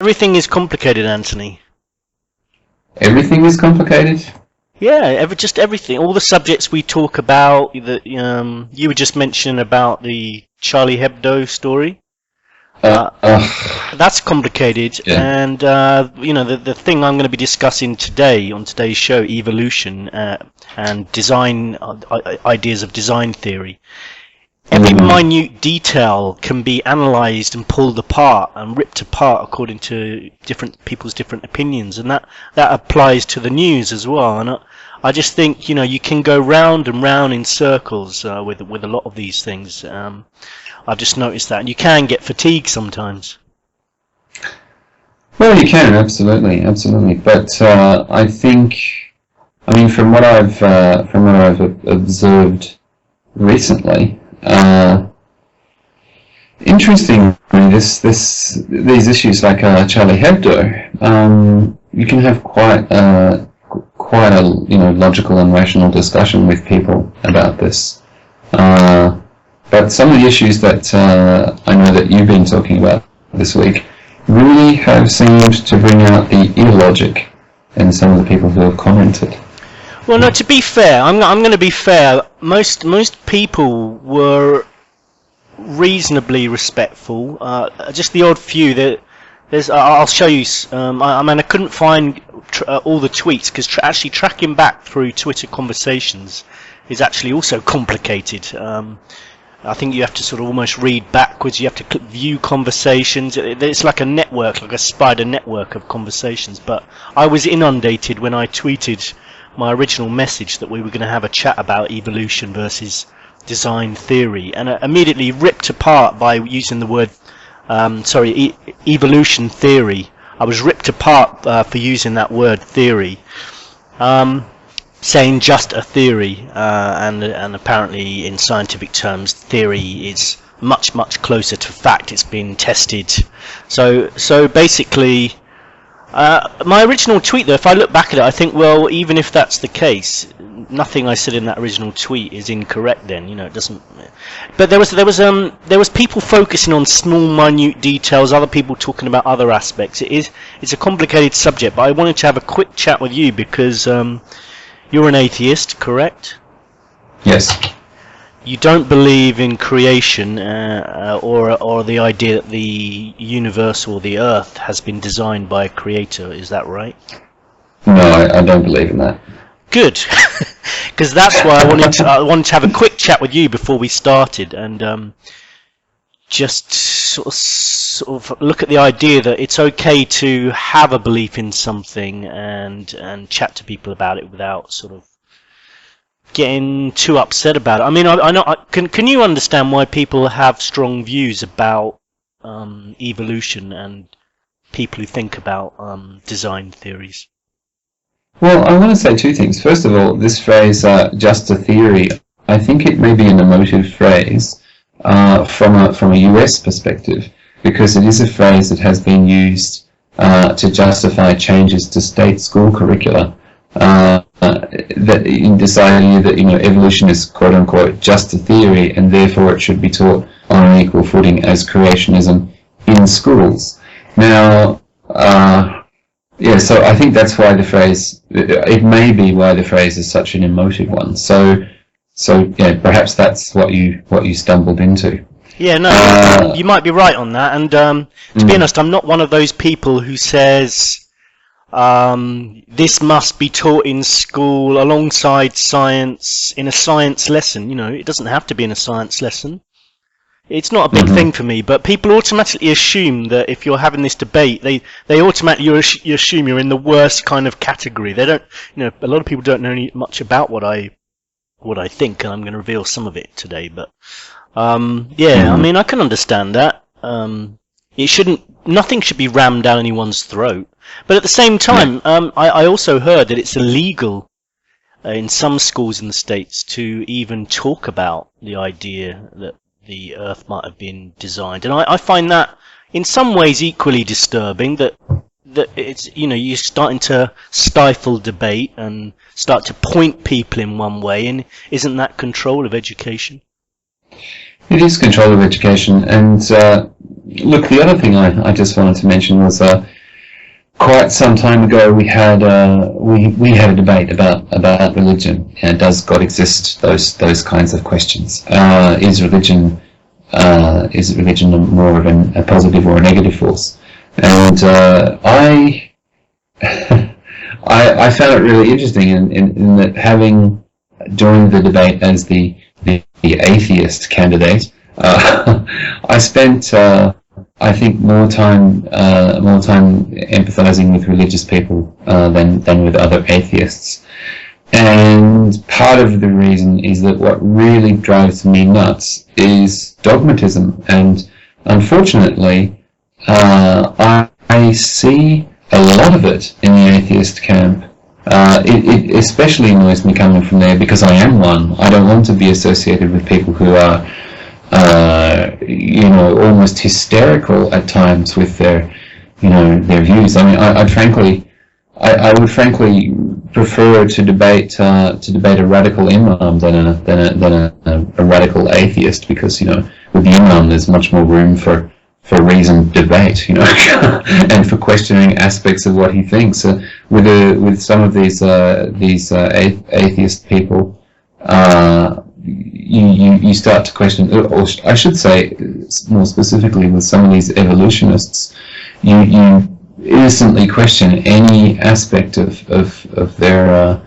Everything is complicated, Anthony. Everything is complicated? Yeah, just everything. All the subjects we talk about. You were just mentioning about the Charlie Hebdo story. That's complicated, Yeah. and the thing I'm going to be discussing today on today's show, evolution and design ideas of design theory. Every minute detail can be analysed and pulled apart and ripped apart according to different people's different opinions, and that applies to the news as well. And I just think you can go round and round in circles with a lot of these things. I've just noticed that, and you can get fatigued sometimes. Well, you can, absolutely. But I think, from what I've observed recently, interestingly, these issues like Charlie Hebdo, you can have quite a logical and rational discussion with people about this. But some of the issues that I know that you've been talking about this week really have seemed to bring out the illogic in some of the people who have commented. Well, no. To be fair, I'm going to be fair. Most people were reasonably respectful. Just the odd few that there's. I'll show you. I couldn't find all the tweets because actually tracking back through Twitter conversations is actually also complicated. I think you have to sort of almost read backwards. You have to view conversations. It's like a network, like a spider network of conversations. But I was inundated when I tweeted my original message that we were going to have a chat about evolution versus design theory, and immediately ripped apart by using the word, evolution theory. I was ripped apart for using that word theory. Saying just a theory, and apparently in scientific terms, theory is much closer to fact. It's been tested. So basically, my original tweet, though, if I look back at it, I think, well, even if that's the case, nothing I said in that original tweet is incorrect. Then it doesn't. But there was people focusing on small, minute details. Other people talking about other aspects. It's a complicated subject. But I wanted to have a quick chat with you because. You're an atheist, correct? Yes. You don't believe in creation or the idea that the universe or the Earth has been designed by a creator, is that right? No, I don't believe in that. Good, because that's why I wanted to have a quick chat with you before we started, and just sort of look at the idea that it's okay to have a belief in something and chat to people about it without sort of getting too upset about it. I mean, I know. Can you understand why people have strong views about evolution and people who think about design theories? Well, I want to say two things. First of all, this phrase, just a theory, I think it may be an emotive phrase from a US perspective, because it is a phrase that has been used to justify changes to state school curricula, that in this idea that evolution is quote unquote just a theory and therefore it should be taught on an equal footing as creationism in schools. Now, so I think that's why it may be why the phrase is such an emotive one. So perhaps that's what you stumbled into. Yeah, no, you might be right on that. And to be honest, I'm not one of those people who says this must be taught in school alongside science in a science lesson. It doesn't have to be in a science lesson. It's not a big thing for me, but people automatically assume that if you're having this debate, they automatically assume you're in the worst kind of category. They don't, a lot of people don't know much about what I think, and I'm going to reveal some of it today. But I mean, I can understand that. Nothing should be rammed down anyone's throat. But at the same time, I also heard that it's illegal in some schools in the States to even talk about the idea that the Earth might have been designed, and I find that in some ways equally disturbing. That it's you're starting to stifle debate and start to point people in one way, and isn't that control of education? It is control of education, and look, the other thing I just wanted to mention was quite some time ago we had a debate about religion. Does God exist? Those kinds of questions. Is religion more of a positive or a negative force? And I found it really interesting in that, having joined the debate as the atheist candidate, I spent I think more time empathizing with religious people than with other atheists. And part of the reason is that what really drives me nuts is dogmatism, and unfortunately I see a lot of it in the atheist camp. It especially annoys me coming from there, because I am one. I don't want to be associated with people who are almost hysterical at times with their views. I mean, I would frankly prefer to debate a radical imam than a radical atheist, because with the imam there's much more room for reasoned debate, and for questioning aspects of what he thinks. With some of these atheist people, you start to question, or I should say, more specifically, with some of these evolutionists, you innocently question any aspect of their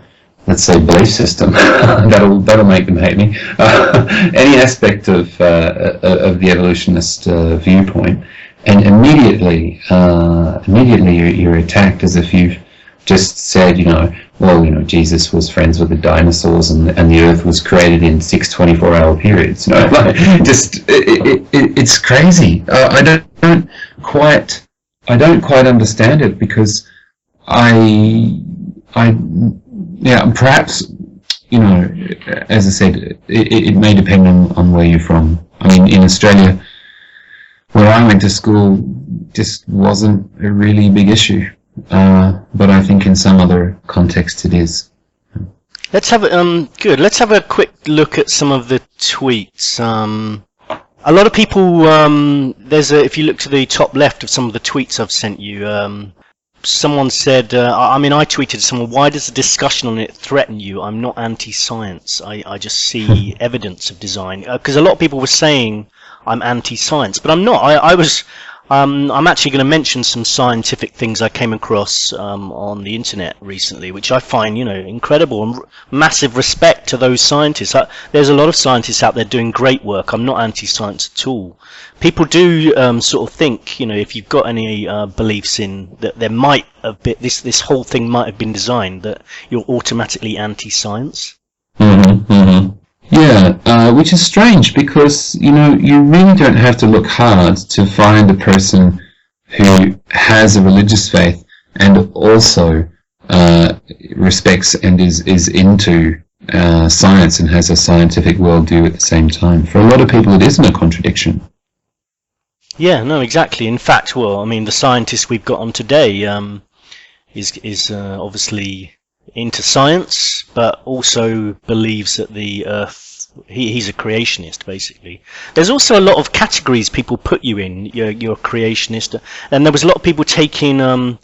let's say belief system. that'll make them hate me. Any aspect of the evolutionist viewpoint, and immediately you're attacked as if you've just said, Jesus was friends with the dinosaurs, and the Earth was created in 6 24-hour periods. It's crazy. I don't quite understand it, because perhaps, as I said, it may depend on where you're from. I mean, in Australia, where I went to school, just wasn't a really big issue. But I think in some other contexts it is. Let's have Let's have a quick look at some of the tweets. A lot of people, if you look to the top left of some of the tweets I've sent you, someone said, I tweeted to someone, why does the discussion on it threaten you? I'm not anti-science. I just see evidence of design. Because a lot of people were saying I'm anti-science, but I'm not. I'm actually going to mention some scientific things I came across on the internet recently, which I find, incredible, and massive respect to those scientists. There's a lot of scientists out there doing great work. I'm not anti-science at all. People do sort of think, if you've got any beliefs in that there might have been this whole thing might have been designed, that you're automatically anti-science. Yeah, which is strange, because you really don't have to look hard to find a person who has a religious faith and also respects and is into science and has a scientific worldview at the same time. For a lot of people, it isn't a contradiction. Yeah, no, exactly. In fact, the scientist we've got on today is obviously into science, but also believes that the Earth, he's a creationist, basically. There's also a lot of categories people put you in. You're a creationist, and there was a lot of people taking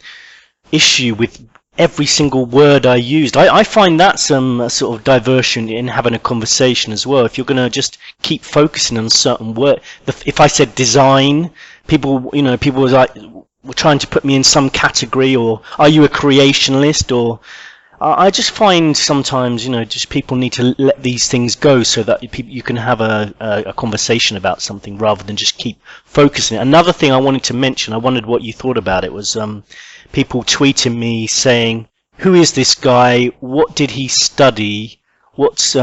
issue with every single word I used. I find that some sort of diversion in having a conversation as well. If you're going to just keep focusing on certain word, if I said design, people were trying to put me in some category, or are you a creationist, or I just find sometimes, just people need to let these things go so that you can have a conversation about something rather than just keep focusing. Another thing I wanted to mention, I wondered what you thought about it, was people tweeting me saying, who is this guy? What did he study? What's,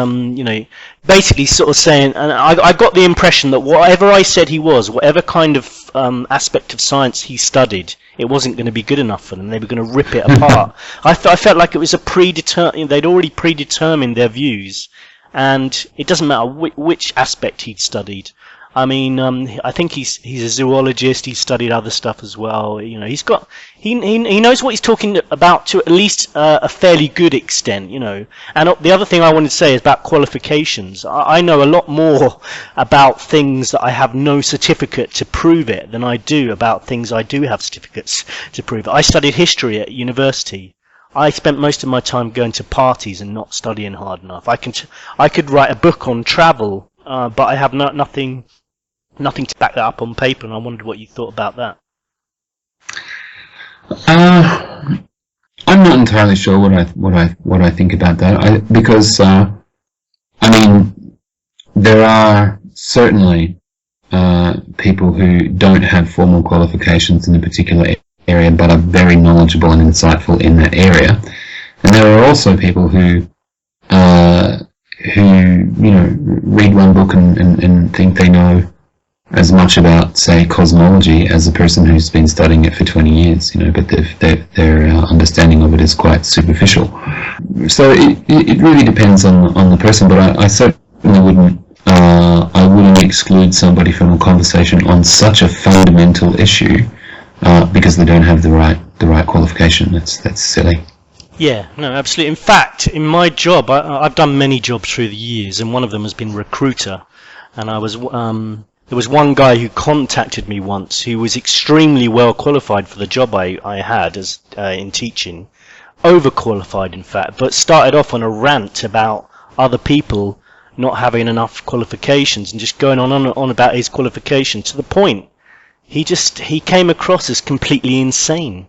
basically sort of saying, and I got the impression that whatever I said he was, whatever kind of aspect of science he studied, it wasn't going to be good enough for them. They were going to rip it apart. I felt like it was they'd already predetermined their views, and it doesn't matter which aspect he'd studied. I mean, I think he's a zoologist. He's studied other stuff as well. You know, he knows what he's talking about to at least a fairly good extent. You know, and the other thing I wanted to say is about qualifications. I know a lot more about things that I have no certificate to prove it than I do about things I do have certificates to prove it. I studied history at university. I spent most of my time going to parties and not studying hard enough. I could write a book on travel, but I have nothing to back that up on paper, and I wondered what you thought about that. I'm not entirely sure what I think about that. Because I mean, there are certainly people who don't have formal qualifications in a particular area, but are very knowledgeable and insightful in that area. And there are also people who read one book and think they know as much about, say, cosmology as a person who's been studying it for 20 years, but their understanding of it is quite superficial. So it really depends on the person, but I certainly wouldn't exclude somebody from a conversation on such a fundamental issue because they don't have the right qualification. That's silly. Yeah, no, absolutely. In fact, in my job, I've done many jobs through the years, and one of them has been recruiter. And there was one guy who contacted me once who was extremely well qualified for the job I had as in teaching, overqualified in fact, but started off on a rant about other people not having enough qualifications and just going on about his qualification to the point he came across as completely insane.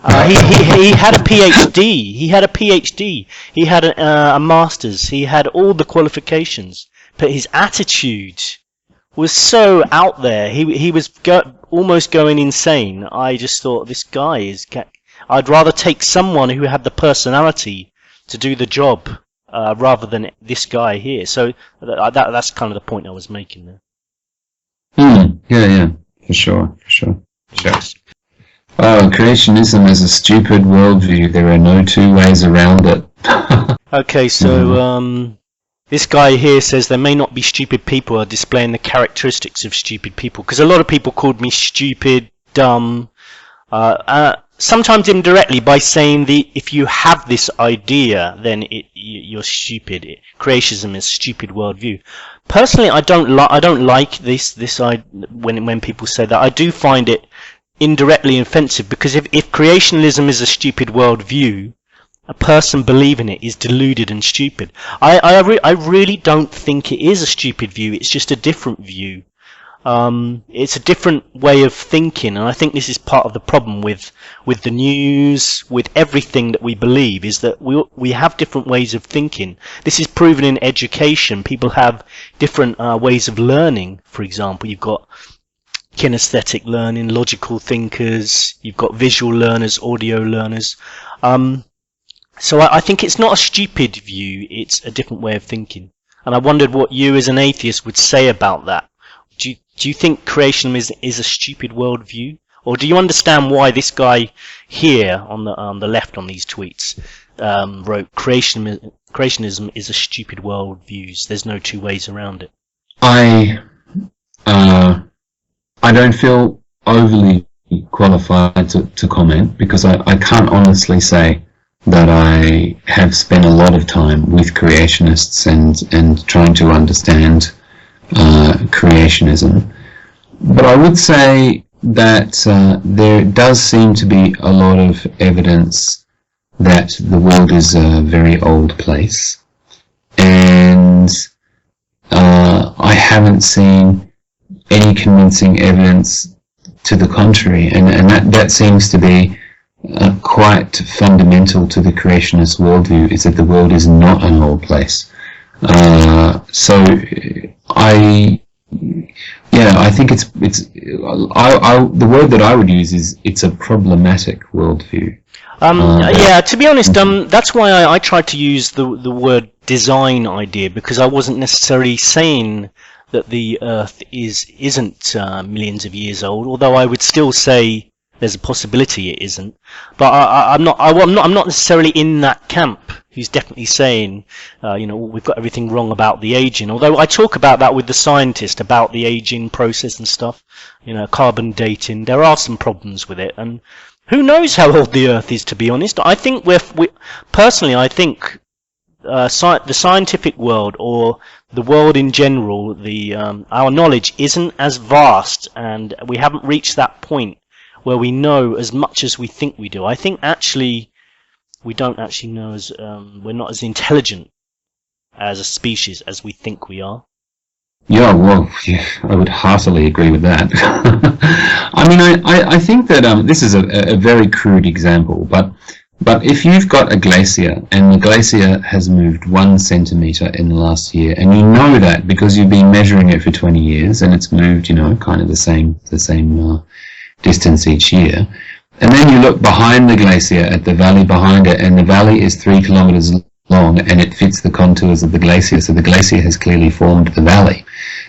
He had a PhD. He had a PhD. He had a master's. He had all the qualifications, but his attitude was so out there. He was almost going insane. I just thought, this guy is. I'd rather take someone who had the personality to do the job rather than this guy here. So that's kind of the point I was making there. Yeah, for sure. Yes. Creationism is a stupid worldview. There are no two ways around it. Okay, so this guy here says there may not be stupid people are displaying the characteristics of stupid people, because a lot of people called me stupid, dumb, sometimes indirectly by saying if you have this idea, then you're stupid. Creationism is stupid worldview. Personally, I don't like this when people say that. I do find it indirectly offensive, because if creationism is a stupid worldview, a person believing it is deluded and stupid. I really don't think it is a stupid view. It's just a different view. It's a different way of thinking, and I think this is part of the problem with the news, with everything that we believe, is that we have different ways of thinking. This is proven in education. People have different ways of learning. For example, you've got kinesthetic learning, logical thinkers, you've got visual learners, audio learners. So I think it's not a stupid view, it's a different way of thinking. And I wondered what you as an atheist would say about that. Do you think creationism is a stupid worldview? Or do you understand why this guy here on the left on these tweets wrote creationism is a stupid worldview? There's no two ways around it. I don't feel overly qualified to comment, because I can't honestly say that I have spent a lot of time with creationists and trying to understand creationism. But I would say that there does seem to be a lot of evidence that the world is a very old place. And I haven't seen any convincing evidence to the contrary, and that seems to be quite fundamental to the creationist worldview, is that the world is not an old place. So I think it's the word that I would use is it's a problematic worldview. To be honest, that's why I tried to use the word design idea, because I wasn't necessarily saying that the Earth isn't millions of years old, although I would still say there's a possibility it isn't. But I'm not necessarily in that camp. who's definitely saying, we've got everything wrong about the aging. Although I talk about that with the scientist about the aging process and stuff, carbon dating. There are some problems with it, and who knows how old the Earth is? To be honest, I think personally, I think the scientific world, or the world in general, our knowledge isn't as vast, and we haven't reached that point where we know as much as we think we do. I think actually we don't actually know we're not as intelligent as a species as we think we are. Yeah, well, yeah, I would heartily agree with that. I mean, I think that this is a very crude example, but if you've got a glacier and the glacier has moved 1 centimeter in the last year, and you know that because you've been measuring it for 20 years and it's moved, kind of the same distance each year, and then you look behind the glacier at the valley behind it, and the valley is 3 kilometers long and it fits the contours of the glacier, so the glacier has clearly formed the valley.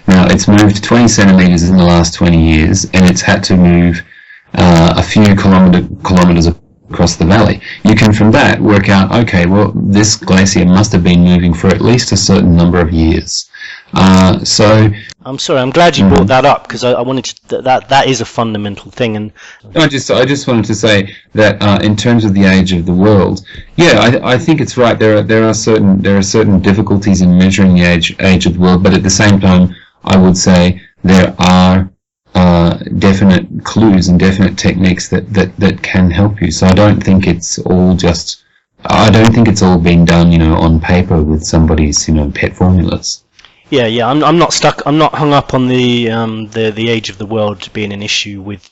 Now, it's moved 20 centimeters in the last 20 years, and it's had to move a few kilometers across the valley. You can from that work out, okay, well, this glacier must have been moving for at least a certain number of years. So I'm sorry, I'm glad you brought that up, because I wanted to, that is a fundamental thing. And I just wanted to say that in terms of the age of the world, yeah, I think it's right. There are certain difficulties in measuring the age of the world, but at the same time, I would say there are definite clues and definite techniques that can help you. So I don't think it's all being done, on paper with somebody's, pet formulas. Yeah. I'm not stuck. I'm not hung up on the age of the world being an issue with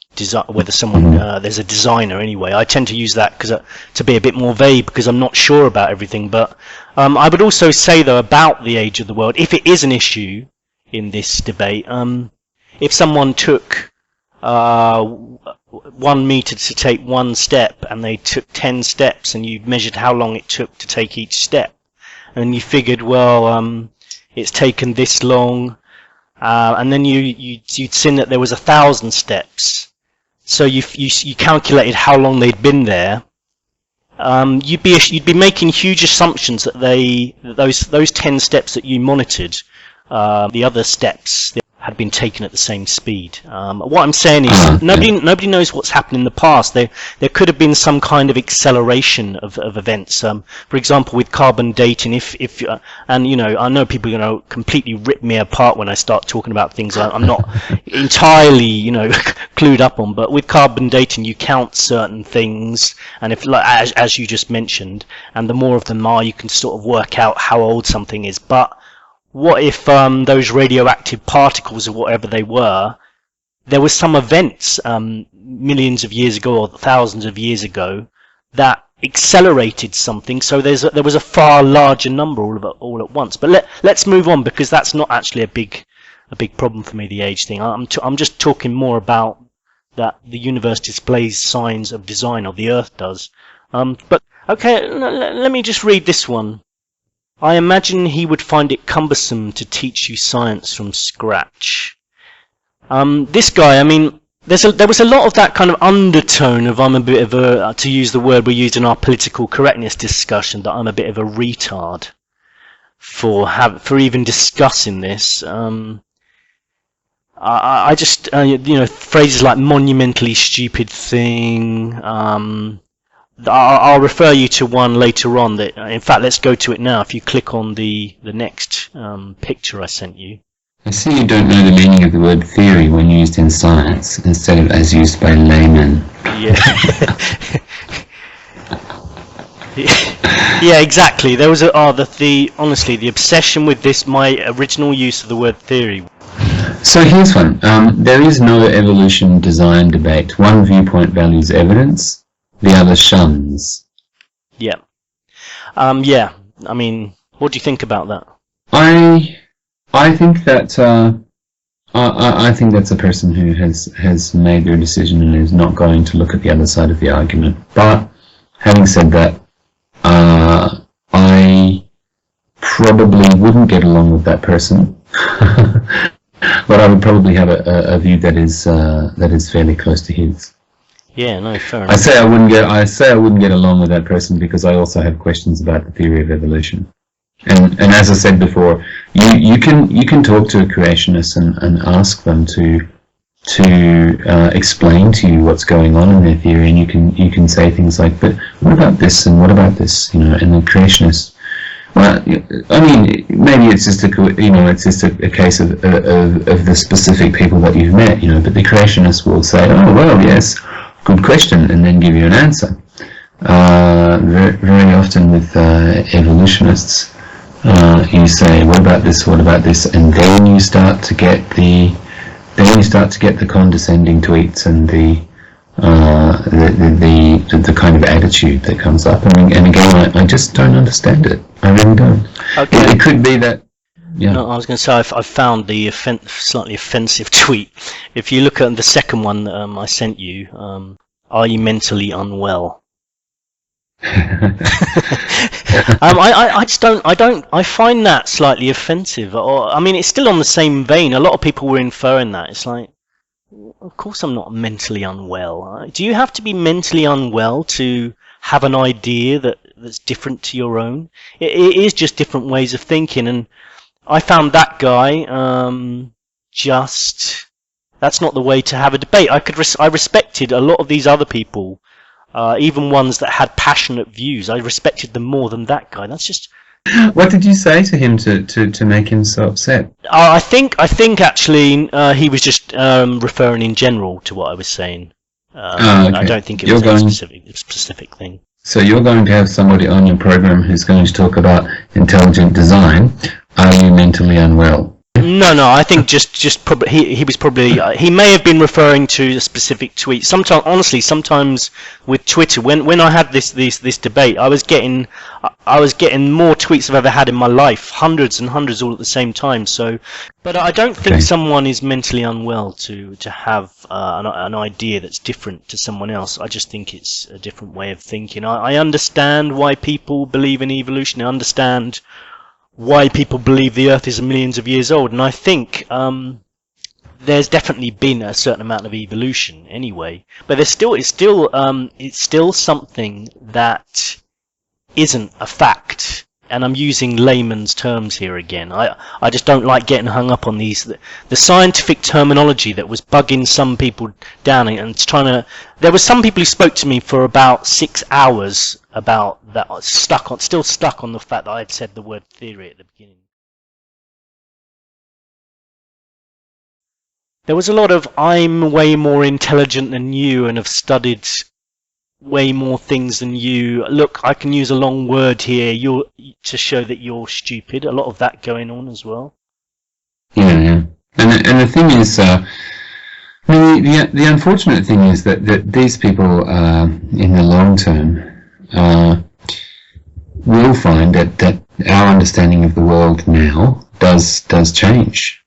whether someone there's a designer anyway. I tend to use that to be a bit more vague, because I'm not sure about everything. But I would also say though about the age of the world, if it is an issue in this debate, if someone took 1 meter to take 1 step, and they took 10 steps, and you measured how long it took to take each step, and you figured, well, it's taken this long, and then you'd seen that there was 1,000 steps, so you calculated how long they'd been there. You'd be making huge assumptions that those 10 steps that you monitored, the other steps had been taken at the same speed. What I'm saying is nobody knows what's happened in the past. There could have been some kind of acceleration of events. For example, with carbon dating, and I know people are going to completely rip me apart when I start talking about things I'm not entirely clued up on. But with carbon dating, you count certain things, and if, like, as you just mentioned, and the more of them are, you can sort of work out how old something is. But what if those radioactive particles, or whatever they were, there was some events millions of years ago or thousands of years ago that accelerated something, so there was a far larger number all at once. But let's move on, because that's not actually a big problem for me, the age thing. I'm just talking more about that the universe displays signs of design, or the Earth does. But okay, let me just read this one. I imagine he would find it cumbersome to teach you science from scratch. This guy, I mean, there was a lot of that kind of undertone of I'm a bit of a, to use the word we used in our political correctness discussion, that I'm a bit of a retard for even discussing this. I just, phrases like monumentally stupid thing. I'll refer you to one later on. That, in fact, let's go to it now. If you click on the next picture I sent you. I see you don't know the meaning of the word theory when used in science, instead of as used by laymen. Yeah. Yeah, exactly. There was honestly, the obsession with this, my original use of the word theory. So here's one. There is no evolution design debate. One viewpoint values evidence, the other shuns. Yeah. Yeah. I mean, what do you think about that? I think that I think that's a person who has made their decision and is not going to look at the other side of the argument. But having said that, I probably wouldn't get along with that person. But I would probably have a view that is fairly close to his. Yeah, no, fair I enough. say I wouldn't get along with that person because I also have questions about the theory of evolution. And as I said before, you can talk to a creationist and ask them to explain to you what's going on in their theory, and you can say things like, but what about this and what about this, and the creationist. Well, I mean, maybe it's just a case of the specific people that you've met, but the creationist will say, oh well, yes, good question, and then give you an answer. Very often with evolutionists, you say, what about this, and then you start to get the condescending tweets and the kind of attitude that comes up. And again, I just don't understand it. I really don't. Okay. It could be that. Yeah. No, I was going to say I've found the slightly offensive tweet. If you look at the second one that I sent you, are you mentally unwell? I just don't. I find that slightly offensive. Or I mean, it's still on the same vein. A lot of people were inferring that. It's like, of course, I'm not mentally unwell. Do you have to be mentally unwell to have an idea that's different to your own? It is just different ways of thinking, and I found that guy that's not the way to have a debate. I respected a lot of these other people. Even ones that had passionate views, I respected them more than that guy. That's just. What did you say to him to make him so upset? I think actually he was just referring in general to what I was saying. Okay. I don't think it was a specific thing. So you're going to have somebody on your program who's going to talk about intelligent design. Are you mentally unwell? No. I think just probably he was probably he may have been referring to a specific tweet. Sometimes with Twitter, when I had this debate, I was getting more tweets I've ever had in my life, hundreds and hundreds all at the same time. So, but I don't think someone is mentally unwell to have an idea that's different to someone else. I just think it's a different way of thinking. I understand why people believe in evolution. I understand why people believe the Earth is millions of years old, and I think there's definitely been a certain amount of evolution anyway. But it's still something that isn't a fact, and I'm using layman's terms here again. I just don't like getting hung up on the scientific terminology that was bugging some people down and trying to. There were some people who spoke to me for about 6 hours about that, still stuck on the fact that I had said the word theory at the beginning. There was a lot of I'm way more intelligent than you and have studied way more things than you. Look, I can use a long word here to show that you're stupid. A lot of that going on as well. Yeah. And the thing is, the unfortunate thing is that these people in the long term will find that our understanding of the world now does change.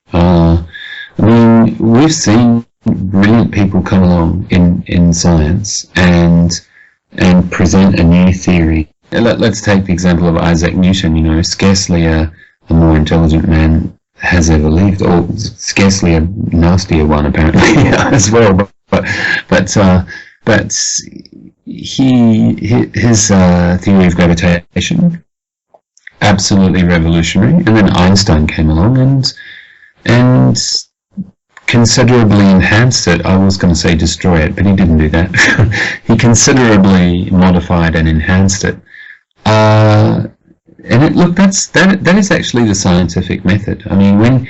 We've seen brilliant people come along in science and present a new theory. Let's take the example of Isaac Newton. Scarcely a more intelligent man has ever lived, or scarcely a nastier one apparently as well. But his theory of gravitation, absolutely revolutionary. And then Einstein came along and considerably enhanced it. I was going to say destroy it, but he didn't do that. He considerably modified and enhanced it. That is actually the scientific method. I mean, when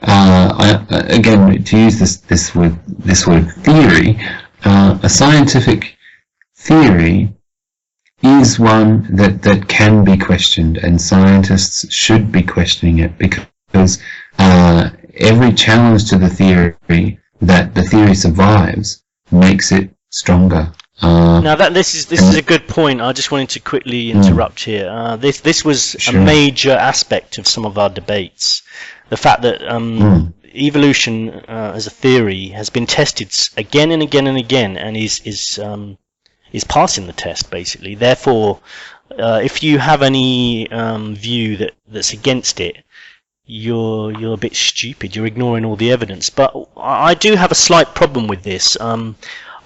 again, to use this word theory, a scientific theory is one that can be questioned, and scientists should be questioning it, because every challenge to the theory that the theory survives makes it stronger. Now this is a good point. I just wanted to quickly interrupt here. This was Sure. a major aspect of some of our debates. The fact that evolution as a theory has been tested again and again and again, and is passing the test basically. Therefore, if you have any view that's against it, you're a bit stupid. You're ignoring all the evidence. But I do have a slight problem with this.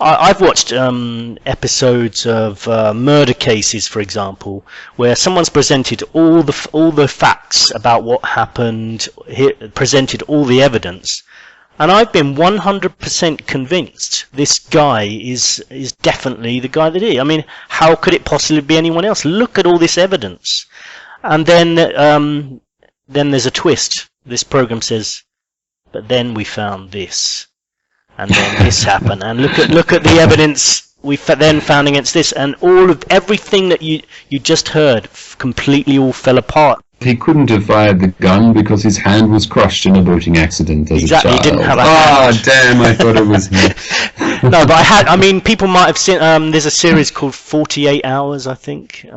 I've watched episodes of murder cases, for example, where someone's presented all the facts about what happened, presented all the evidence, and I've been 100% convinced this guy is definitely the guy that is. I mean, how could it possibly be anyone else? Look at all this evidence, and then there's a twist. This program says, but then we found this. And then this happened, and look at the evidence we then found against this, and everything that you just heard completely all fell apart. He couldn't have fired the gun because his hand was crushed in a boating accident as a child. He didn't have a hand. Oh, damn, I thought it was him. No, but people might have seen, there's a series called 48 Hours, I think.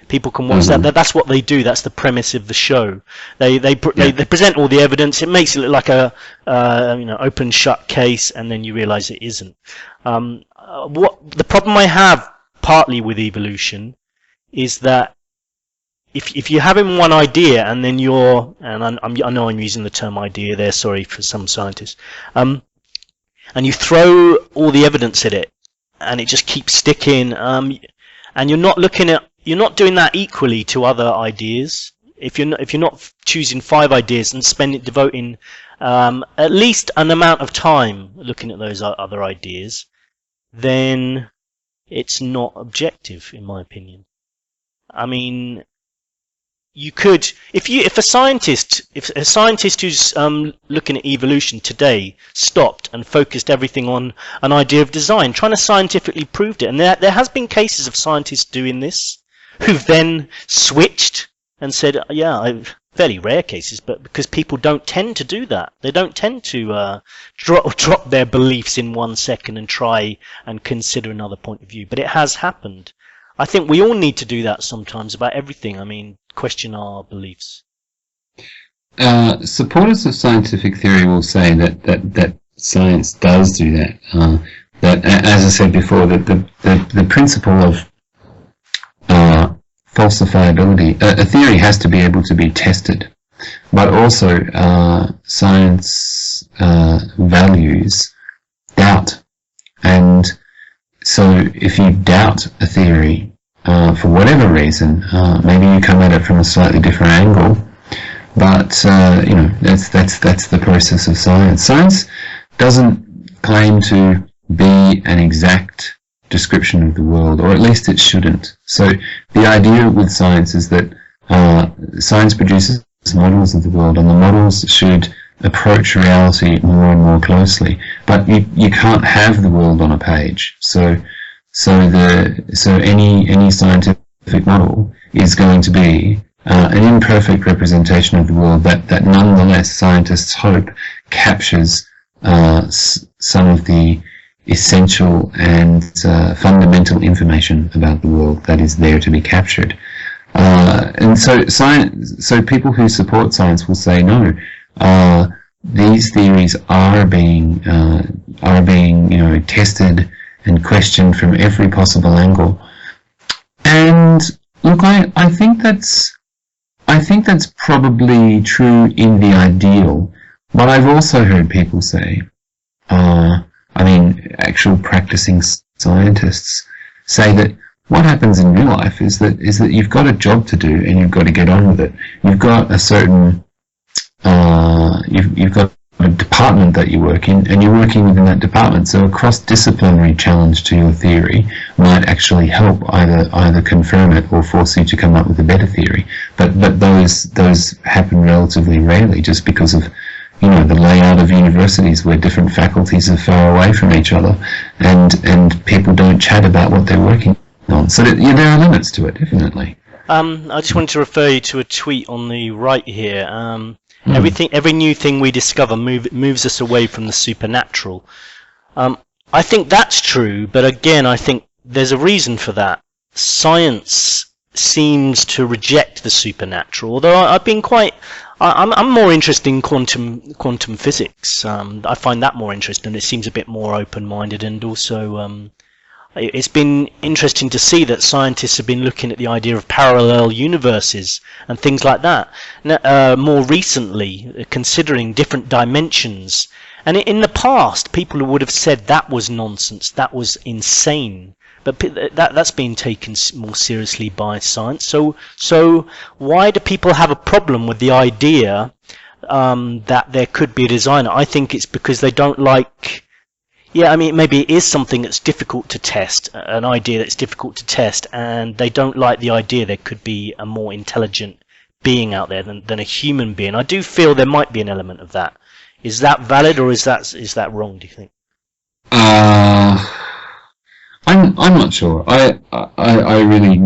People can watch that. That's what they do. That's the premise of the show. They present all the evidence. It makes it look like a open shut case, and then you realise it isn't. What the problem I have partly with evolution is that if you're having one idea and then I know I'm using the term idea there, sorry for some scientists, and you throw all the evidence at it and it just keeps sticking, and you're not doing that equally to other ideas. If you're not choosing 5 ideas and devoting at least an amount of time looking at those other ideas, then it's not objective, in my opinion. I mean, you could, if a scientist who's looking at evolution today stopped and focused everything on an idea of design, trying to scientifically prove it, and there has been cases of scientists doing this, who've then switched and said, fairly rare cases, but because people don't tend to do that, they don't tend to drop their beliefs in 1 second and try and consider another point of view. But it has happened. I think we all need to do that sometimes about everything. I mean, question our beliefs. Supporters of scientific theory will say that science does do that. That, as I said before, that the principle of falsifiability, a theory has to be able to be tested, but also science values doubt. And so if you doubt a theory for whatever reason, maybe you come at it from a slightly different angle, but that's the process of science. Science doesn't claim to be an exact description of the world, or at least it shouldn't. So the idea with science is that science produces models of the world, and the models should approach reality more and more closely. But you can't have the world on a page. So any scientific model is going to be an imperfect representation of the world that nonetheless scientists hope captures some of the essential and fundamental information about the world that is there to be captured. And so people who support science will say no. These theories are being tested and questioned from every possible angle. And look, I think that's probably true in the ideal. But I've also heard people say, actual practicing scientists say that what happens in real life is that you've got a job to do and you've got to get on with it. You've got a certain you've got a department that you work in, and you're working within that department. So a cross-disciplinary challenge to your theory might actually help either confirm it or force you to come up with a better theory. But those happen relatively rarely, just because of the layout of universities where different faculties are far away from each other, and people don't chat about what they're working on. So there are limits to it, definitely. I just wanted to refer you to a tweet on the right here. Every new thing we discover moves us away from the supernatural. I think that's true, but again, I think there's a reason for that. Science seems to reject the supernatural, although I'm more interested in quantum physics. I find that more interesting. It seems a bit more open-minded, and also it's been interesting to see that scientists have been looking at the idea of parallel universes and things like that. More recently, considering different dimensions And in the past, people would have said that was nonsense, that was insane. But that's been taken more seriously by science. So why do people have a problem with the idea that there could be a designer? I think it's because they don't like. Yeah, I mean, maybe it is something that's difficult to test, an idea that's difficult to test, and they don't like the idea there could be a more intelligent being out there than a human being. I do feel there might be an element of that. Is that valid, or is that wrong, do you think? I'm not sure. I really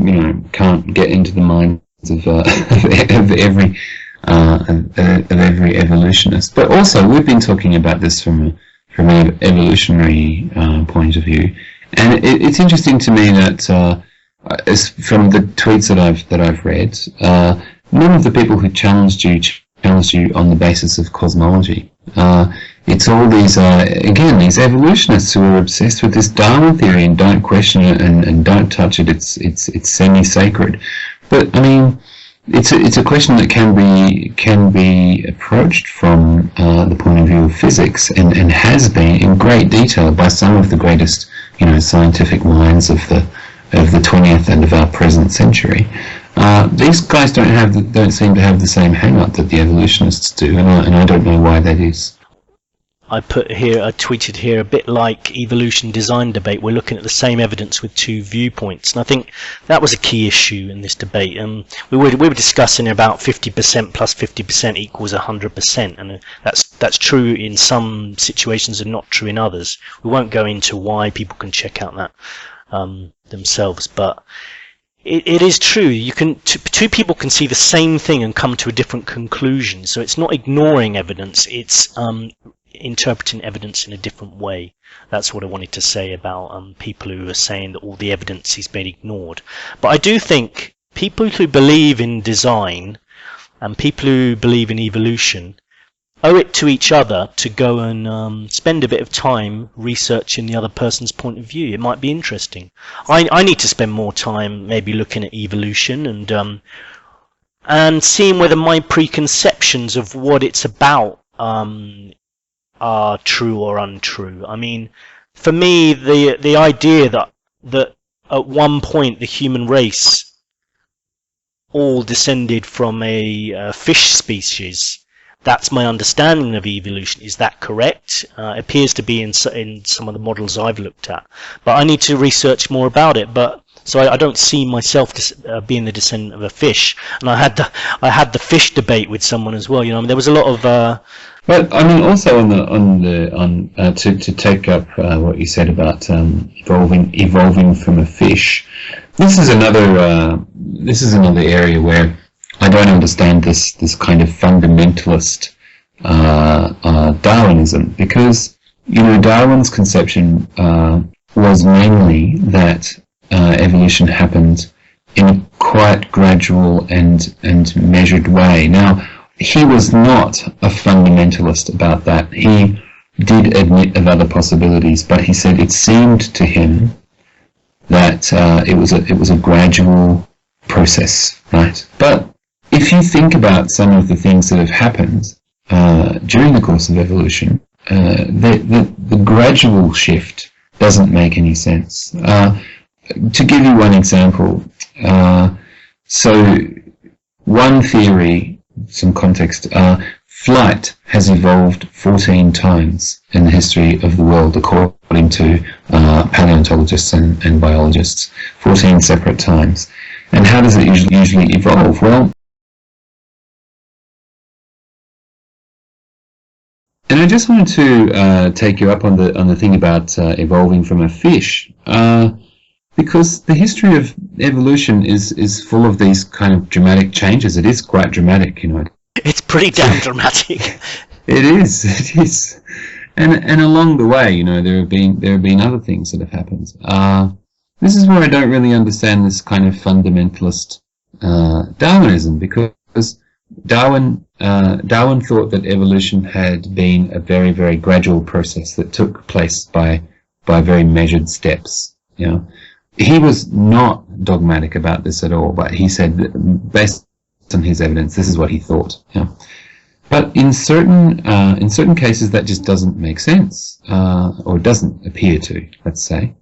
can't get into the minds of every evolutionist. But also, we've been talking about this from an evolutionary point of view, and it's interesting to me that from the tweets that I've read, none of the people who challenged you on the basis of cosmology. It's all these these evolutionists who are obsessed with this Darwin theory and don't question it and don't touch it. It's semi-sacred. But I mean, it's a question that can be approached from the point of view of physics and has been in great detail by some of the greatest scientific minds of the 20th and of our present century. These guys don't seem to have the same hang-up that the evolutionists do, and I don't know why that is. I tweeted here, a bit like evolution design debate, we're looking at the same evidence with two viewpoints, and I think that was a key issue in this debate. We were discussing about 50% plus 50% equals 100%, and that's true in some situations and not true in others. We won't go into why, people can check out that themselves, but it is true. Two people can see the same thing and come to a different conclusion. So it's not ignoring evidence; it's interpreting evidence in a different way. That's what I wanted to say about people who are saying that all the evidence is being ignored. But I do think people who believe in design and people who believe in evolution owe it to each other to go and spend a bit of time researching the other person's point of view. It might be interesting. I need to spend more time maybe looking at evolution and seeing whether my preconceptions of what it's about are true or untrue. I mean, for me, the idea that at one point the human race all descended from a fish species. That's my understanding of evolution. Is that correct? It appears to be in some of the models I've looked at, but I need to research more about it. But so I don't see myself being the descendant of a fish. And I had the fish debate with someone as well. I mean, there was a lot of. But I mean, also to take up what you said about evolving from a fish. This is another area where I don't understand this kind of fundamentalist Darwinism, because Darwin's conception was mainly that evolution happened in a quite gradual and measured way. Now, he was not a fundamentalist about that. He did admit of other possibilities, but he said it seemed to him that it was a gradual process, right? But if you think about some of the things that have happened during the course of evolution, the gradual shift doesn't make any sense. To give you one example, so one theory, some context, flight has evolved 14 times in the history of the world, according to paleontologists and biologists, 14 separate times. And how does it usually evolve? Well, and I just wanted to take you up on the thing about evolving from a fish, because the history of evolution is full of these kind of dramatic changes. It is quite dramatic, It's pretty damn dramatic. It is, and along the way, there have been other things that have happened. This is where I don't really understand this kind of fundamentalist Darwinism, because Darwin thought that evolution had been a very, very gradual process that took place by very measured steps. He was not dogmatic about this at all, but he said that based on his evidence, this is what he thought. But in certain cases, that just doesn't make sense, or doesn't appear to. Let's say,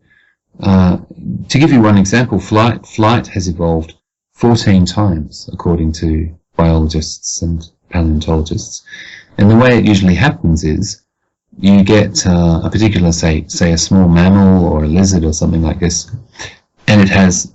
to give you one example, flight has evolved 14 times according to biologists and paleontologists, and the way it usually happens is you get a particular, say a small mammal or a lizard or something like this, and it has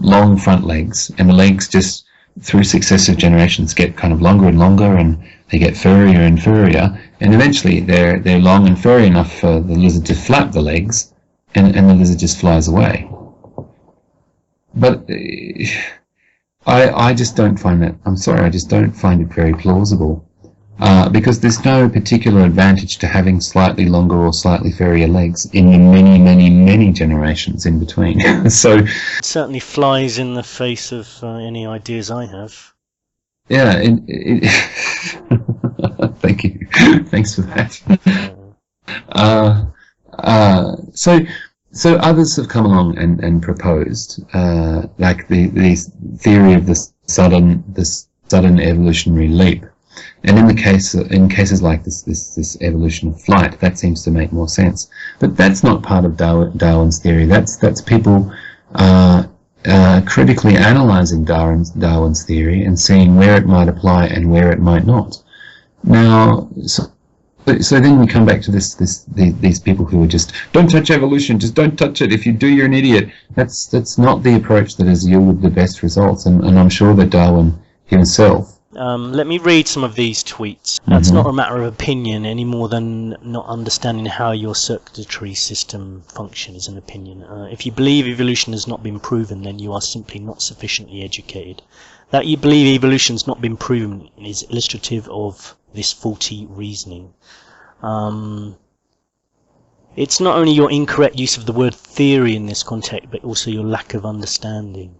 long front legs, and the legs just through successive generations get kind of longer and longer, and they get furrier and furrier, and eventually they're long and furry enough for the lizard to flap the legs, and the lizard just flies away. But I just don't find that, I'm sorry, I just don't find it very plausible, because there's no particular advantage to having slightly longer or slightly furrier legs in the many, many, many generations in between. So it certainly flies in the face of any ideas I have. Yeah, thank you. Thanks for that. So others have come along and proposed, like the theory of the sudden evolutionary leap. And in cases like this evolution of flight, that seems to make more sense. But that's not part of Darwin's theory. That's people critically analysing Darwin's theory and seeing where it might apply and where it might not. Now, so then we come back to these people who are just, don't touch evolution, just don't touch it. If you do, you're an idiot. That's not the approach that has yielded the best results. And I'm sure that Darwin himself. Let me read some of these tweets. That's not a matter of opinion any more than not understanding how your circulatory system functions is an opinion. If you believe evolution has not been proven, then you are simply not sufficiently educated. That you believe evolution has not been proven is illustrative of this faulty reasoning. It's not only your incorrect use of the word theory in this context, but also your lack of understanding.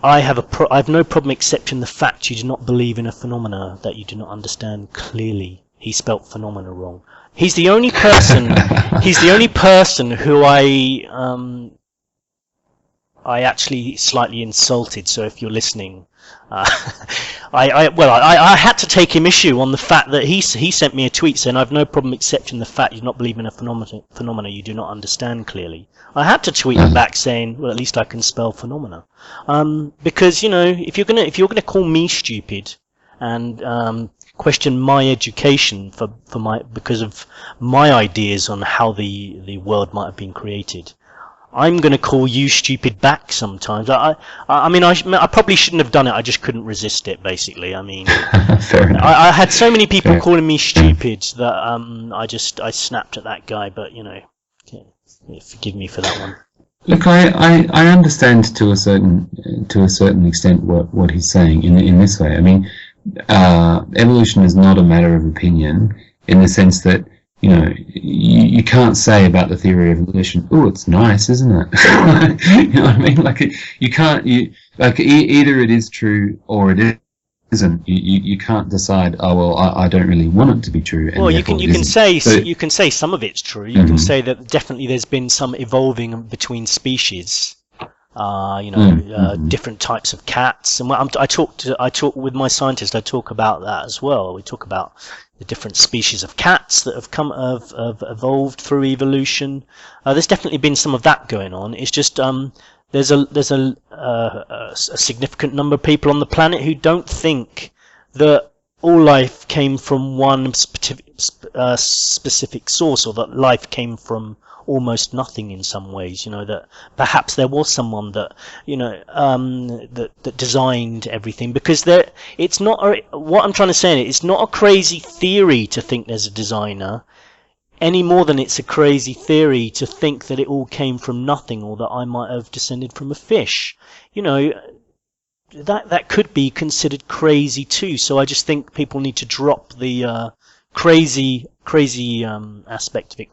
I have no problem accepting the fact you do not believe in a phenomena that you do not understand clearly. He spelt phenomena wrong. He's the only person. He's the only person who I actually slightly insulted. So if you're listening, I had to take him issue on the fact that he sent me a tweet saying I've no problem accepting the fact you do not believe in a phenomena you do not understand clearly. I had to tweet him back saying, well, at least I can spell phenomena, because if you're gonna call me stupid and question my education because of my ideas on how the world might have been created, I'm going to call you stupid back sometimes. I probably shouldn't have done it. I just couldn't resist it, basically. I mean, Fair enough. I had so many people calling me stupid that I snapped at that guy. But forgive me for that one. Look, I understand to a certain extent what he's saying in this way. I mean, evolution is not a matter of opinion in the sense that, you can't say about the theory of evolution, oh, it's nice, isn't it? You know what I mean? Like, either it is true or it isn't. You can't decide, oh, well, I don't really want it to be true. And well, you can say some of it's true. You can say that definitely there's been some evolving between species. Different types of cats, and I talk with my scientist. I talk about that as well. We talk about the different species of cats that have evolved through evolution. There's definitely been some of that going on. It's just there's a significant number of people on the planet who don't think that all life came from one specific source, or that life came from almost nothing in some ways. That perhaps there was someone that that designed everything, because it's not what I'm trying to say. It's not a crazy theory to think there's a designer, any more than it's a crazy theory to think that it all came from nothing, or that I might have descended from a fish. That could be considered crazy too. So I just think people need to drop the crazy aspect of it.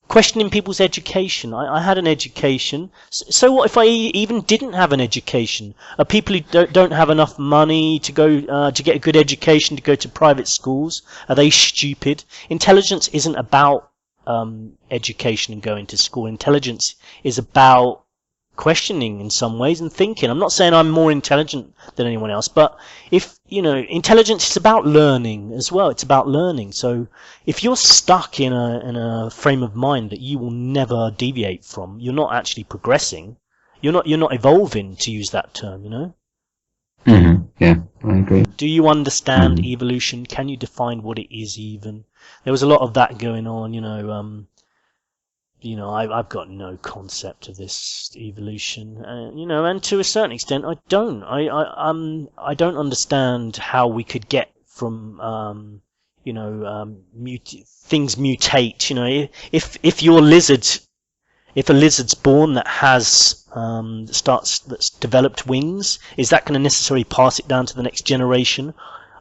Questioning people's education. I had an education. So what if I even didn't have an education? Are people who don't have enough money to go to get a good education to go to private schools? Are they stupid? Intelligence isn't about education and going to school. Intelligence is about questioning in some ways and thinking. I'm not saying I'm more intelligent than anyone else, but if, intelligence is about learning as well. It's about learning. So if you're stuck in a frame of mind that you will never deviate from, you're not actually progressing. You're not evolving, to use that term, Yeah, I agree. Do you understand evolution? Can you define what it is even? There was a lot of that going on, I've got no concept of this evolution, and to a certain extent, I don't. I don't understand how we could get from, things mutate. If a lizard's born that has that's developed wings, is that going to necessarily pass it down to the next generation?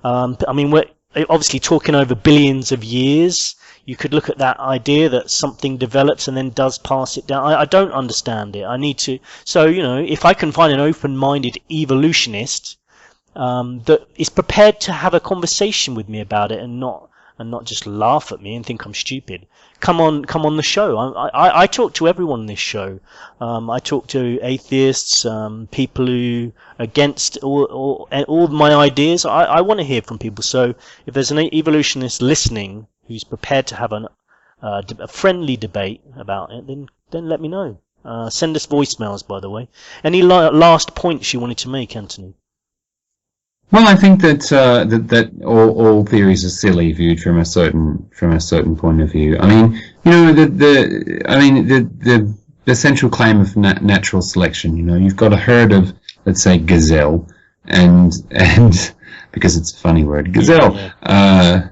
We're obviously talking over billions of years. You could look at that idea that something develops and then does pass it down. I don't understand it. I need to. So, if I can find an open-minded evolutionist that is prepared to have a conversation with me about it and not just laugh at me and think I'm stupid, come on the show. I talk to everyone on this show. I talk to atheists, people who are against all my ideas. I want to hear from people. So if there's an evolutionist listening who's prepared to have a friendly debate about it, then let me know. Send us voicemails, by the way. Any last points you wanted to make, Anthony? Well, I think that all theories are silly viewed from a certain point of view. The central claim of natural selection. You've got a herd of, let's say, gazelle, and because it's a funny word, gazelle. Yeah.